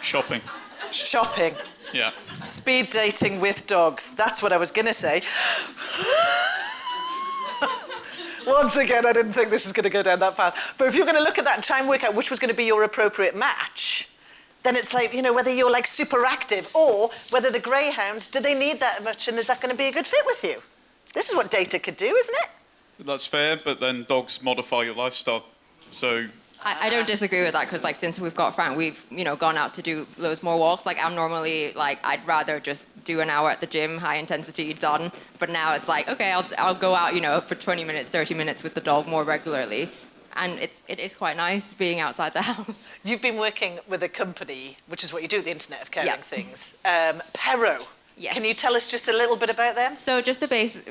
Shopping. Shopping. Yeah. Speed dating with dogs. That's what I was going to say. Once again, I didn't think this was going to go down that path. But if you're going to look at that and try and work out which was going to be your appropriate match, then it's like, you know, whether you're like super active or whether the greyhounds, do they need that much and is that going to be a good fit with you? This is what data could do, isn't it? That's fair, but then dogs modify your lifestyle. So I don't disagree with that because, like, since we've got Frank, we've, you know, gone out to do loads more walks. Like, I'm normally, like, I'd rather just do an hour at the gym, high intensity, done. But now it's like, okay, I'll go out, you know, for 20 minutes, 30 minutes with the dog more regularly. And it is quite nice being outside the house. You've been working with a company, which is what you do, the Internet of Caring Yep. Things. Pero. Yes. Can you tell us just a little bit about them? So just to base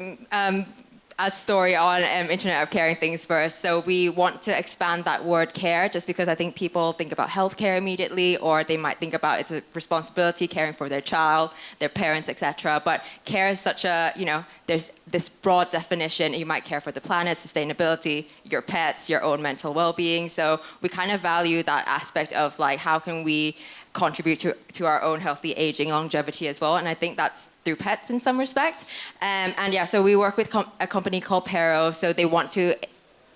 a story on Internet of Caring Things first. So we want to expand that word care just because I think people think about healthcare immediately, or they might think about it's a responsibility caring for their child, their parents, etc. But care is such a, you know, there's this broad definition. You might care for the planet, sustainability, your pets, your own mental well-being. So we kind of value that aspect of like how can we contribute to our own healthy aging, longevity as well. And I think that's through pets in some respect. And yeah, so we work with a company called Pero. So they want to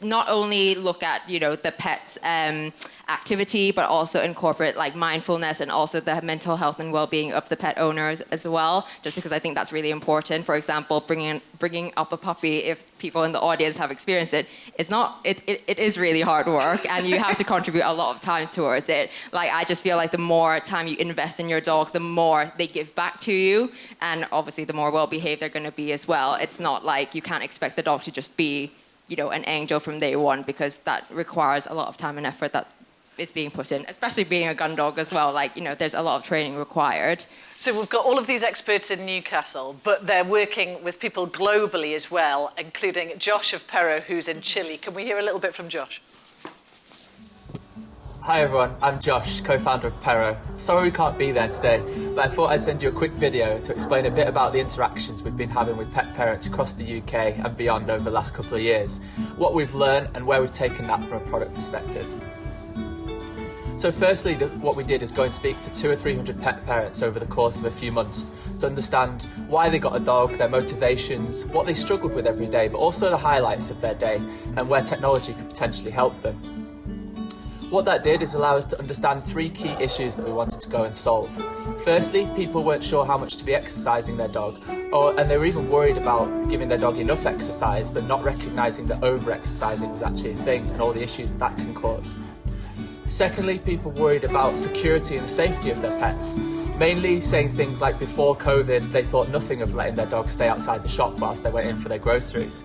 not only look at, you know, the pet's activity, but also incorporate like mindfulness and also the mental health and well-being of the pet owners as well, just because I think that's really important. For example, bringing up a puppy, if people in the audience have experienced it, it is really hard work and you have to contribute a lot of time towards it. Like, I just feel like the more time you invest in your dog, the more they give back to you, and obviously the more well-behaved they're going to be as well. It's not like you can't expect the dog to just be, you know, an angel from day one, because that requires a lot of time and effort that is being put in, especially being a gun dog as well. Like, you know, there's a lot of training required. So we've got all of these experts in Newcastle, but they're working with people globally as well, including Josh of Pero, who's in Chile. Can we hear a little bit from Josh? Hi everyone, I'm Josh, co-founder of Pero. Sorry we can't be there today, but I thought I'd send you a quick video to explain a bit about the interactions we've been having with pet parents across the UK and beyond over the last couple of years, what we've learned and where we've taken that from a product perspective. So firstly, what we did is go and speak to 200 or 300 pet parents over the course of a few months to understand why they got a dog, their motivations, what they struggled with every day, but also the highlights of their day and where technology could potentially help them. What that did is allow us to understand 3 key issues that we wanted to go and solve. Firstly, people weren't sure how much to be exercising their dog, and they were even worried about giving their dog enough exercise, but not recognising that over-exercising was actually a thing and all the issues that can cause. Secondly, people worried about security and the safety of their pets, mainly saying things like before COVID they thought nothing of letting their dog stay outside the shop whilst they went in for their groceries.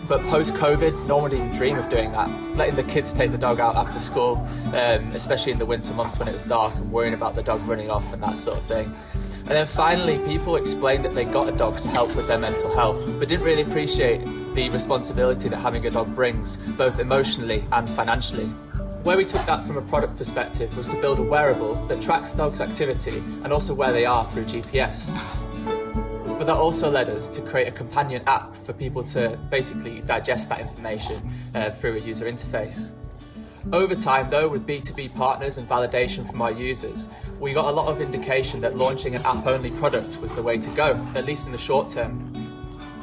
But post-COVID, no one would even dream of doing that, letting the kids take the dog out after school, especially in the winter months when it was dark, and worrying about the dog running off and that sort of thing. And then finally, people explained that they got a dog to help with their mental health, but didn't really appreciate the responsibility that having a dog brings, both emotionally and financially. Where we took that from a product perspective was to build a wearable that tracks the dog's activity and also where they are through GPS. But that also led us to create a companion app for people to basically digest that information through a user interface. Over time though, with B2B partners and validation from our users, we got a lot of indication that launching an app-only product was the way to go, at least in the short term.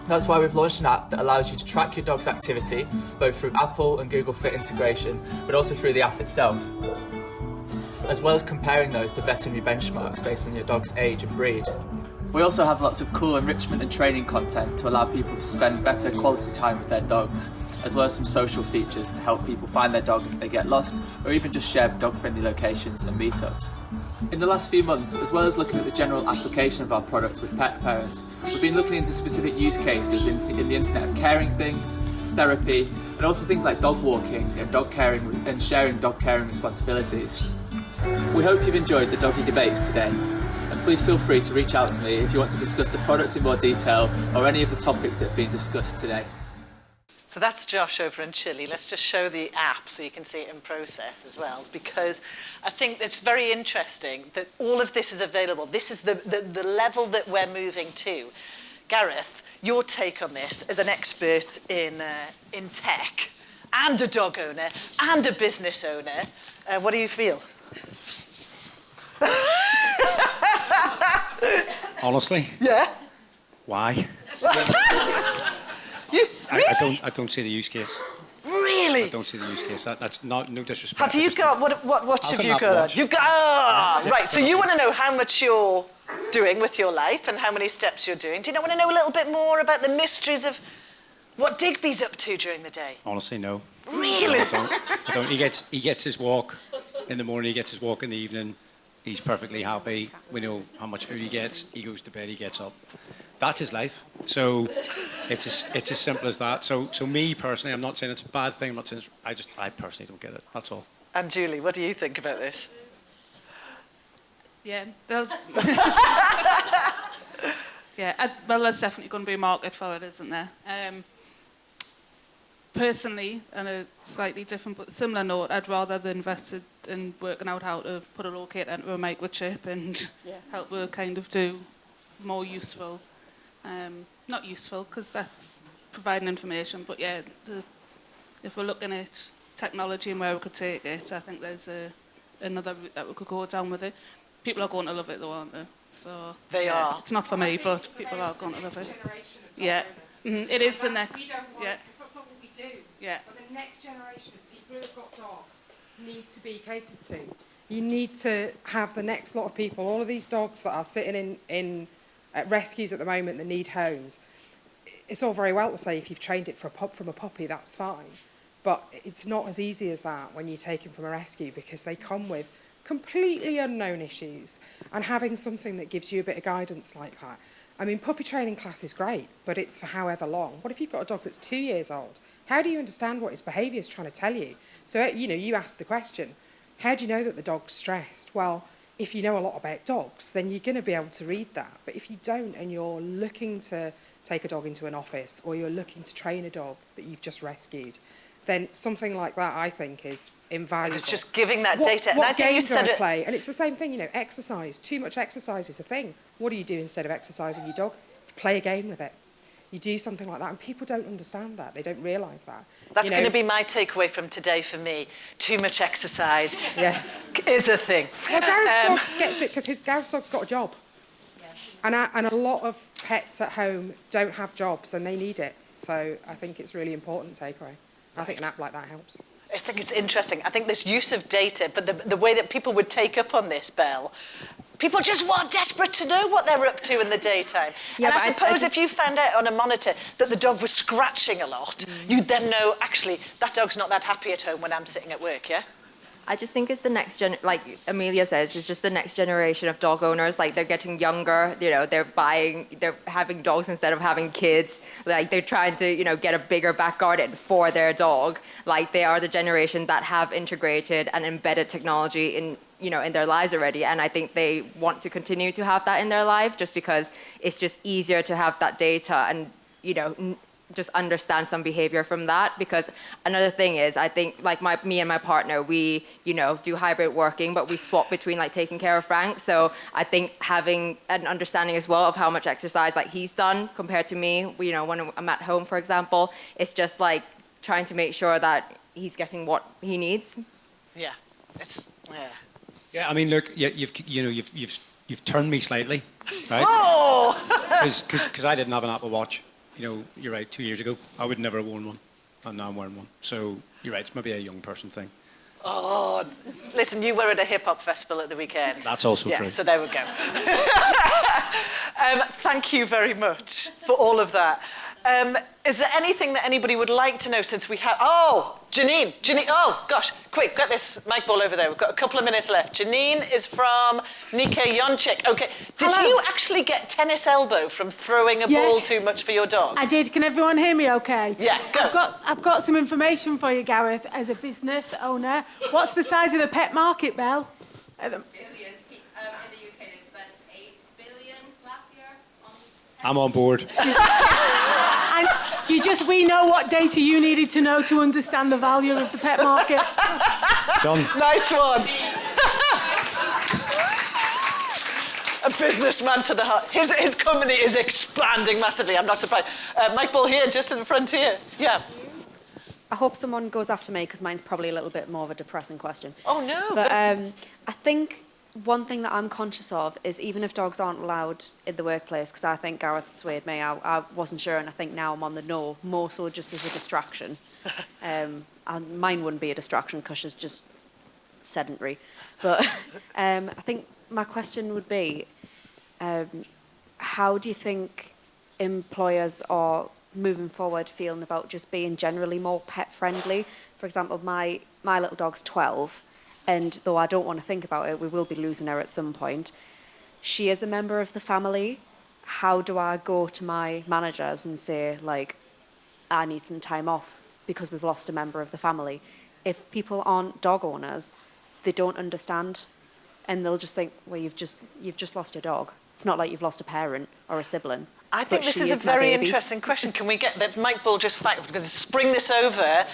That's why we've launched an app that allows you to track your dog's activity, both through Apple and Google Fit integration, but also through the app itself, as well as comparing those to veterinary benchmarks based on your dog's age and breed. We also have lots of cool enrichment and training content to allow people to spend better quality time with their dogs, as well as some social features to help people find their dog if they get lost, or even just share dog-friendly locations and meetups. In the last few months, as well as looking at the general application of our product with pet parents, we've been looking into specific use cases in the Internet of Caring Things, therapy, and also things like dog walking and dog caring and sharing dog caring responsibilities. We hope you've enjoyed the Doggy debates today. And please feel free to reach out to me if you want to discuss the product in more detail or any of the topics that have been discussed today. So that's Josh over in Chile. Let's just show the app so you can see it in process as well, because I think it's very interesting that all of this is available. This is the level that we're moving to. Gareth, your take on this as an expert in tech and a dog owner and a business owner, what do you feel? Honestly? Yeah? Why? Really? I don't see the use case. Really? I don't see the use case. That's not no disrespect. Have you got what watch have you got? You got right. So you want to know how much you're doing with your life and how many steps you're doing. Do you want to know a little bit more about the mysteries of what Digby's up to during the day? Honestly, no. Really? I don't. He gets his walk in the morning. He gets his walk in the evening. He's perfectly happy. We know how much food he gets. He goes to bed. He gets up. That's his life. So it's as simple as that. So me personally, I'm not saying it's a bad thing. I'm not saying I personally don't get it. That's all. And Julie, what do you think about this? Yeah, there's there's definitely going to be a market for it, isn't there? Personally, on a slightly different but similar note, I'd rather they invested in working out how to put a locator into a microchip and help her kind of do more useful. Not useful, because that's providing information, but yeah, if we're looking at technology and where we could take it, I think there's another route that we could go down with it. People are going to love it though, aren't they? So they are. It's not for me, but people are going to love it. Yeah. It is the next. Yeah. Because that's not what we do. Yeah. But the next generation, people who have got dogs, need to be catered to. You need to have the next lot of people, all of these dogs that are sitting in rescues at the moment that need homes. It's all very well to say if you've trained it from a puppy, that's fine. But it's not as easy as that when you take them from a rescue, because they come with completely unknown issues, and having something that gives you a bit of guidance like that. I mean, puppy training class is great, but it's for however long. What if you've got a dog that's 2 years old? How do you understand what its behaviour is trying to tell you? So, you ask the question, how do you know that the dog's stressed? Well, if you know a lot about dogs, then you're going to be able to read that. But if you don't, and you're looking to take a dog into an office, or you're looking to train a dog that you've just rescued, then something like that, I think, is invaluable. It's just giving that data. What and I think you said it. play? And it's the same thing, exercise. Too much exercise is a thing. What do you do instead of exercising your dog? You play a game with it. You do something like that, and people don't understand that. They don't realise that. That's going to be my takeaway from today for me. Too much exercise is a thing. Well, Gareth's dog gets it because Gareth's dog's got a job. Yes. And a lot of pets at home don't have jobs, and they need it. So I think it's really important takeaway. I think an app like that helps. I think it's interesting. I think this use of data, but the way that people would take up on this, Belle, people just want desperate to know what they're up to in the daytime. Yeah, and I suppose if you found out on a monitor that the dog was scratching a lot, you'd then know, actually, that dog's not that happy at home when I'm sitting at work, yeah? I just think it's the next like Amelia says, it's just the next generation of dog owners. Like, they're getting younger, they're having dogs instead of having kids. Like, they're trying to, get a bigger back garden for their dog. Like, they are the generation that have integrated and embedded technology in their lives already. And I think they want to continue to have that in their life, just because it's just easier to have that data and, just understand some behavior from that. Because another thing is, I think, like me and my partner, we do hybrid working, but we swap between like taking care of Frank. So I think having an understanding as well of how much exercise like he's done compared to me, when I'm at home, for example, it's just like trying to make sure that he's getting what he needs. Yeah. Yeah, I mean, look, you've turned me slightly, right? Oh! Because I didn't have an Apple Watch. You're right, 2 years ago, I would never have worn one, and now I'm wearing one. So you're right, it's maybe a young person thing. Oh, listen, you were at a hip-hop festival at the weekend. That's also true. Yeah, so there we go. Thank you very much for all of that. Is there anything that anybody would like to know since we have... Oh, Janine, oh, gosh, quick, get this mic ball over there. We've got a couple of minutes left. Janine is from Nikkei Yonchik. Okay, did you actually get tennis elbow from throwing a ball too much for your dog? I did. Can everyone hear me okay? Yeah, go. I've got some information for you, Gareth, as a business owner. What's the size of the pet market, Belle? Billions. In the UK, they spent 8 billion last year on pets. I'm on board. We know what data you needed to know to understand the value of the pet market. Done. Nice one. A businessman to the heart. His company is expanding massively. I'm not surprised. Mike Ball here, just in the front here. Yeah. I hope someone goes after me because mine's probably a little bit more of a depressing question. Oh, no. But I think one thing that I'm conscious of is even if dogs aren't allowed in the workplace, because I think Gareth swayed me, I wasn't sure, and I think now I'm on the no, more so just as a distraction. And mine wouldn't be a distraction because she's just sedentary. But I think my question would be, how do you think employers are moving forward feeling about just being generally more pet friendly? For example, my little dog's 12, and though I don't want to think about it, we will be losing her at some point. She is a member of the family. How do I go to my managers and say, like, I need some time off because we've lost a member of the family? If people aren't dog owners, they don't understand, and they'll just think, well, you've just lost your dog. It's not like you've lost a parent or a sibling. I think this is a very interesting question. Can we get that Mike Ball just fact? We're going to spring this over.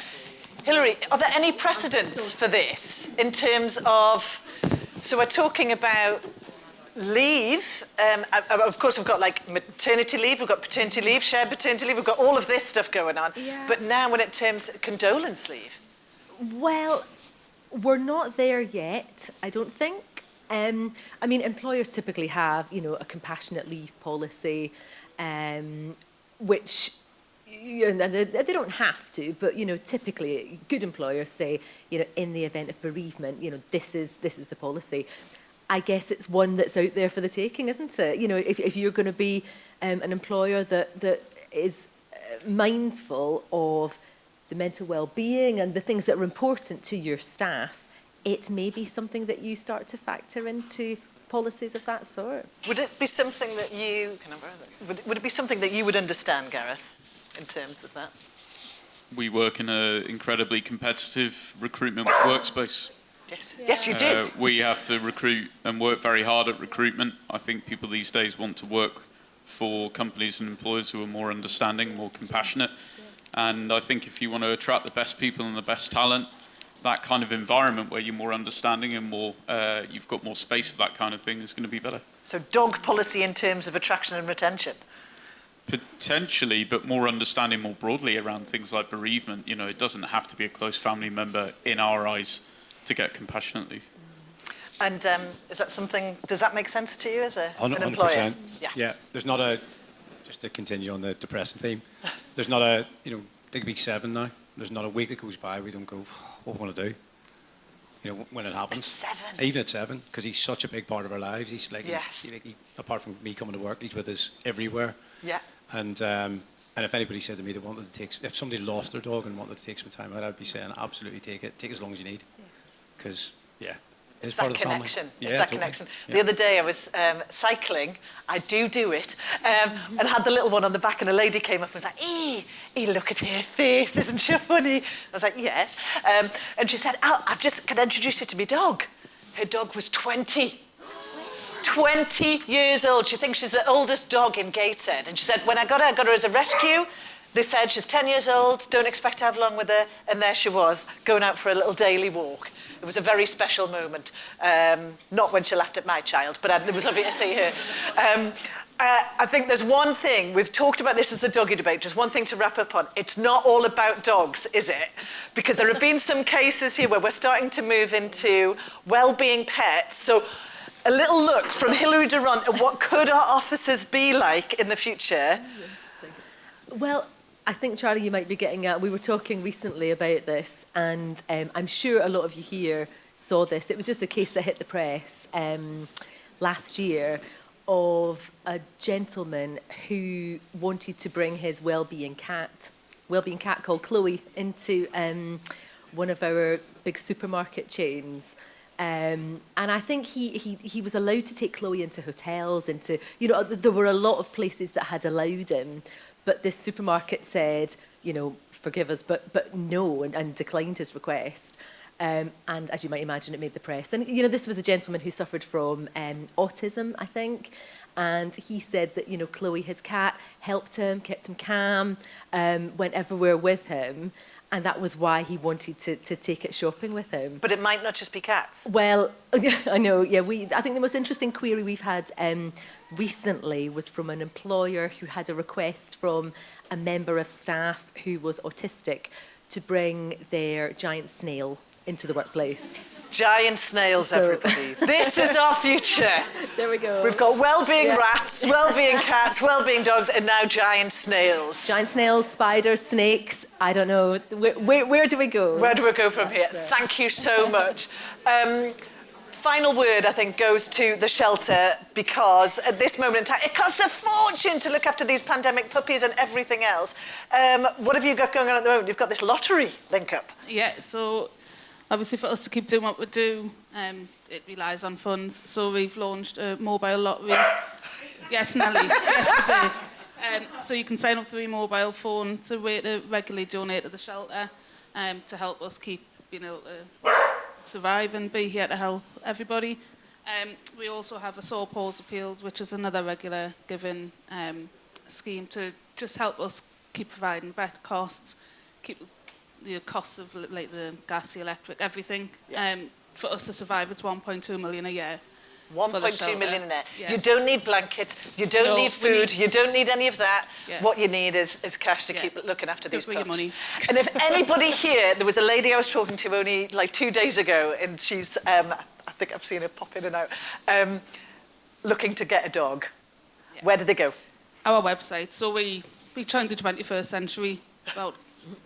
Hilary, are there any precedents for this in terms of? So we're talking about leave. Of course, we've got like maternity leave, we've got paternity leave, shared paternity leave. We've got all of this stuff going on. Yeah. But now, when it terms condolence leave. Well, we're not there yet, I don't think. I mean, employers typically have, a compassionate leave policy, which, they don't have to, but, typically good employers say, in the event of bereavement, this is the policy. I guess it's one that's out there for the taking, isn't it? If you're going to be an employer that is mindful of the mental well-being and the things that are important to your staff, it may be something that you start to factor into policies of that sort. Would it be something that you would it be something that you would understand, Gareth, in terms of that? We work in an incredibly competitive recruitment workspace. Yes, yes, you do. We have to recruit and work very hard at recruitment. I think people these days want to work for companies and employers who are more understanding, more compassionate. And I think if you want to attract the best people and the best talent, that kind of environment where you're more understanding and more, you've got more space for that kind of thing is going to be better. So dog policy in terms of attraction and retention? Potentially, but more understanding more broadly around things like bereavement. It doesn't have to be a close family member in our eyes to get compassionate leave. And is that something, does that make sense to you as an 100%. employer? Yeah, there's not a, just to continue on the depressing theme, there's not a, Digby 7 now, there's not a week that goes by we don't go, what we want to do, when it happens. At 7? Even at 7, because he's such a big part of our lives. He's like, yes. he, apart from me coming to work, he's with us everywhere. Yeah. And if anybody said to me they wanted to take, if somebody lost their dog and wanted to take some time out, I'd be saying, absolutely take it, take as long as you need. Because, it's part of the connection. family. It's Yeah, that totally. connection. Yeah. The other day I was cycling. I do it. And had the little one on the back, and a lady came up and was like, look at her face, isn't she funny? I was like, yes. And she said, can I introduce you to my dog? Her dog was 20. 20 years old. She thinks she's the oldest dog in Gateshead. And she said, when I got her as a rescue. They said she's 10 years old, don't expect to have long with her, and there she was, going out for a little daily walk. It was a very special moment. Not when she laughed at my child, but it was lovely to see her. I think there's one thing, we've talked about this as the doggy debate, just one thing to wrap up on. It's not all about dogs, is it? Because there have been some cases here where we're starting to move into well-being pets. So a little look from Hilary Durant at what could our offices be like in the future. Well, I think, Charlie, you might be getting at, we were talking recently about this, and I'm sure a lot of you here saw this. It was just a case that hit the press last year of a gentleman who wanted to bring his well-being cat called Chloe into one of our big supermarket chains. And I think he was allowed to take Chloe into hotels, there were a lot of places that had allowed him. But this supermarket said, forgive us, but no, and declined his request. And as you might imagine, it made the press. And, this was a gentleman who suffered from autism, I think. And he said that, you know, Chloe, his cat, helped him, kept him calm, went everywhere with him. And that was why he wanted to take it shopping with him. But it might not just be cats. Well, I know, yeah. I think the most interesting query we've had recently was from an employer who had a request from a member of staff who was autistic to bring their giant snail into the workplace. Giant snails, everybody. This is our future. There we go. We've got well-being rats, well-being cats, well-being dogs, and now giant snails. Giant snails, spiders, snakes. I don't know. Where do we go? Where do we go from here? Thank you so much. Final word, I think, goes to the shelter, because at this moment in time, it costs a fortune to look after these pandemic puppies and everything else. What have you got going on at the moment? You've got this lottery link up. Yeah, so obviously for us to keep doing what we do, it relies on funds. So we've launched a mobile lottery. Yes, Nelly. Yes, we did. So you can sign up through your mobile phone. It's a way to regularly donate to the shelter to help us keep being able to survive and be here to help everybody. We also have a sore paws appeals, which is another regular giving scheme to just help us keep providing vet costs, keep the costs of like the gas, the electric, everything. For us to survive, it's 1.2 million a year. 1.2 million in there. Yeah. You don't need blankets, you don't need food, you don't need any of that. Yeah. What you need is cash to keep looking after these Give me your pups. money. And if anybody here, there was a lady I was talking to only like 2 days ago, and she's, I think I've seen her pop in and out, looking to get a dog. Yeah. Where do they go? Our website. So we joined the 21st century about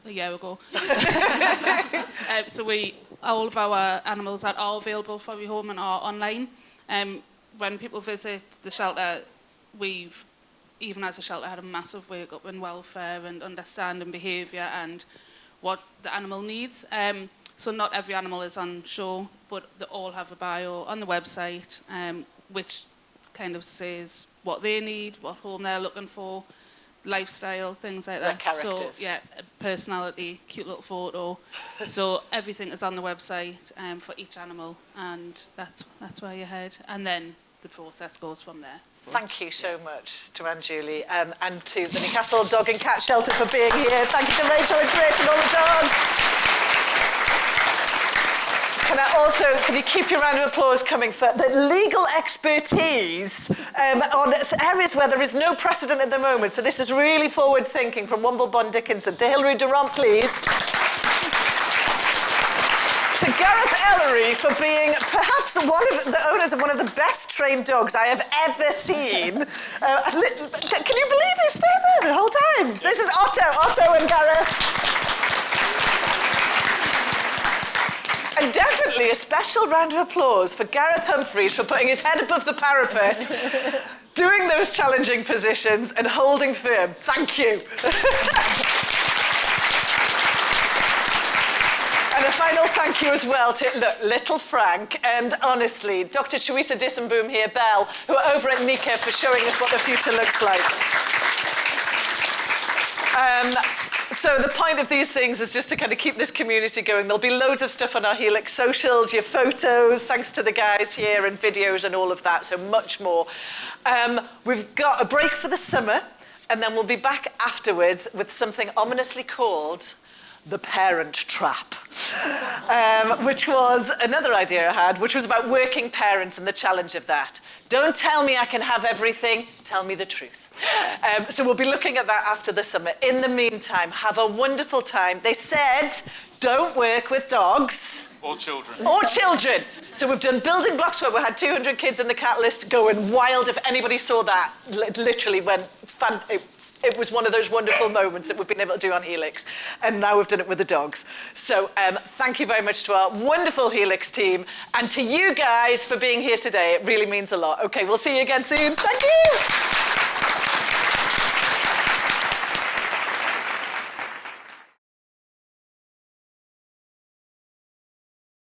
a year ago. So all of our animals that are available for rehoming are online. When people visit the shelter, we've, even as a shelter, had a massive wake up in welfare and understanding behaviour and what the animal needs. So not every animal is on show, but they all have a bio on the website, which kind of says what they need, what home they're looking for, lifestyle, things like that. So yeah, personality, cute little photo. So everything is on the website for each animal, and that's where you head. And then the process goes from there. Thank you so much to Anne Julie and to the Newcastle Dog and Cat Shelter for being here. Thank you to Rachel and Chris and all the dogs. Can you keep your round of applause coming for the legal expertise on areas where there is no precedent at the moment. So this is really forward thinking from Womble Bond Dickinson. To Hilary Durant, please. To Gareth Ellery for being perhaps one of the owners of one of the best trained dogs I have ever seen. Can you believe he stayed there the whole time? This is Otto and Gareth. And definitely a special round of applause for Gareth Humphreys for putting his head above the parapet, doing those challenging positions and holding firm. Thank you. And a final thank you as well to little Frank and honestly, Dr. Teresa Dissenboom here, Belle, who are over at Nika for showing us what the future looks like. So the point of these things is just to kind of keep this community going. There'll be loads of stuff on our Helix socials, your photos, thanks to the guys here, and videos and all of that, so much more. We've got a break for the summer, and then we'll be back afterwards with something ominously called The Parent Trap, which was another idea I had, which was about working parents and the challenge of that. Don't tell me I can have everything, tell me the truth. So we'll be looking at that after the summer. In the meantime, have a wonderful time. They said, don't work with dogs. Or children. Or children. So we've done building blocks where we had 200 kids in the cat list going wild. If anybody saw that, literally went it was one of those wonderful moments that we've been able to do on Helix. And now we've done it with the dogs. So thank you very much to our wonderful Helix team and to you guys for being here today. It really means a lot. Okay, we'll see you again soon. Thank you.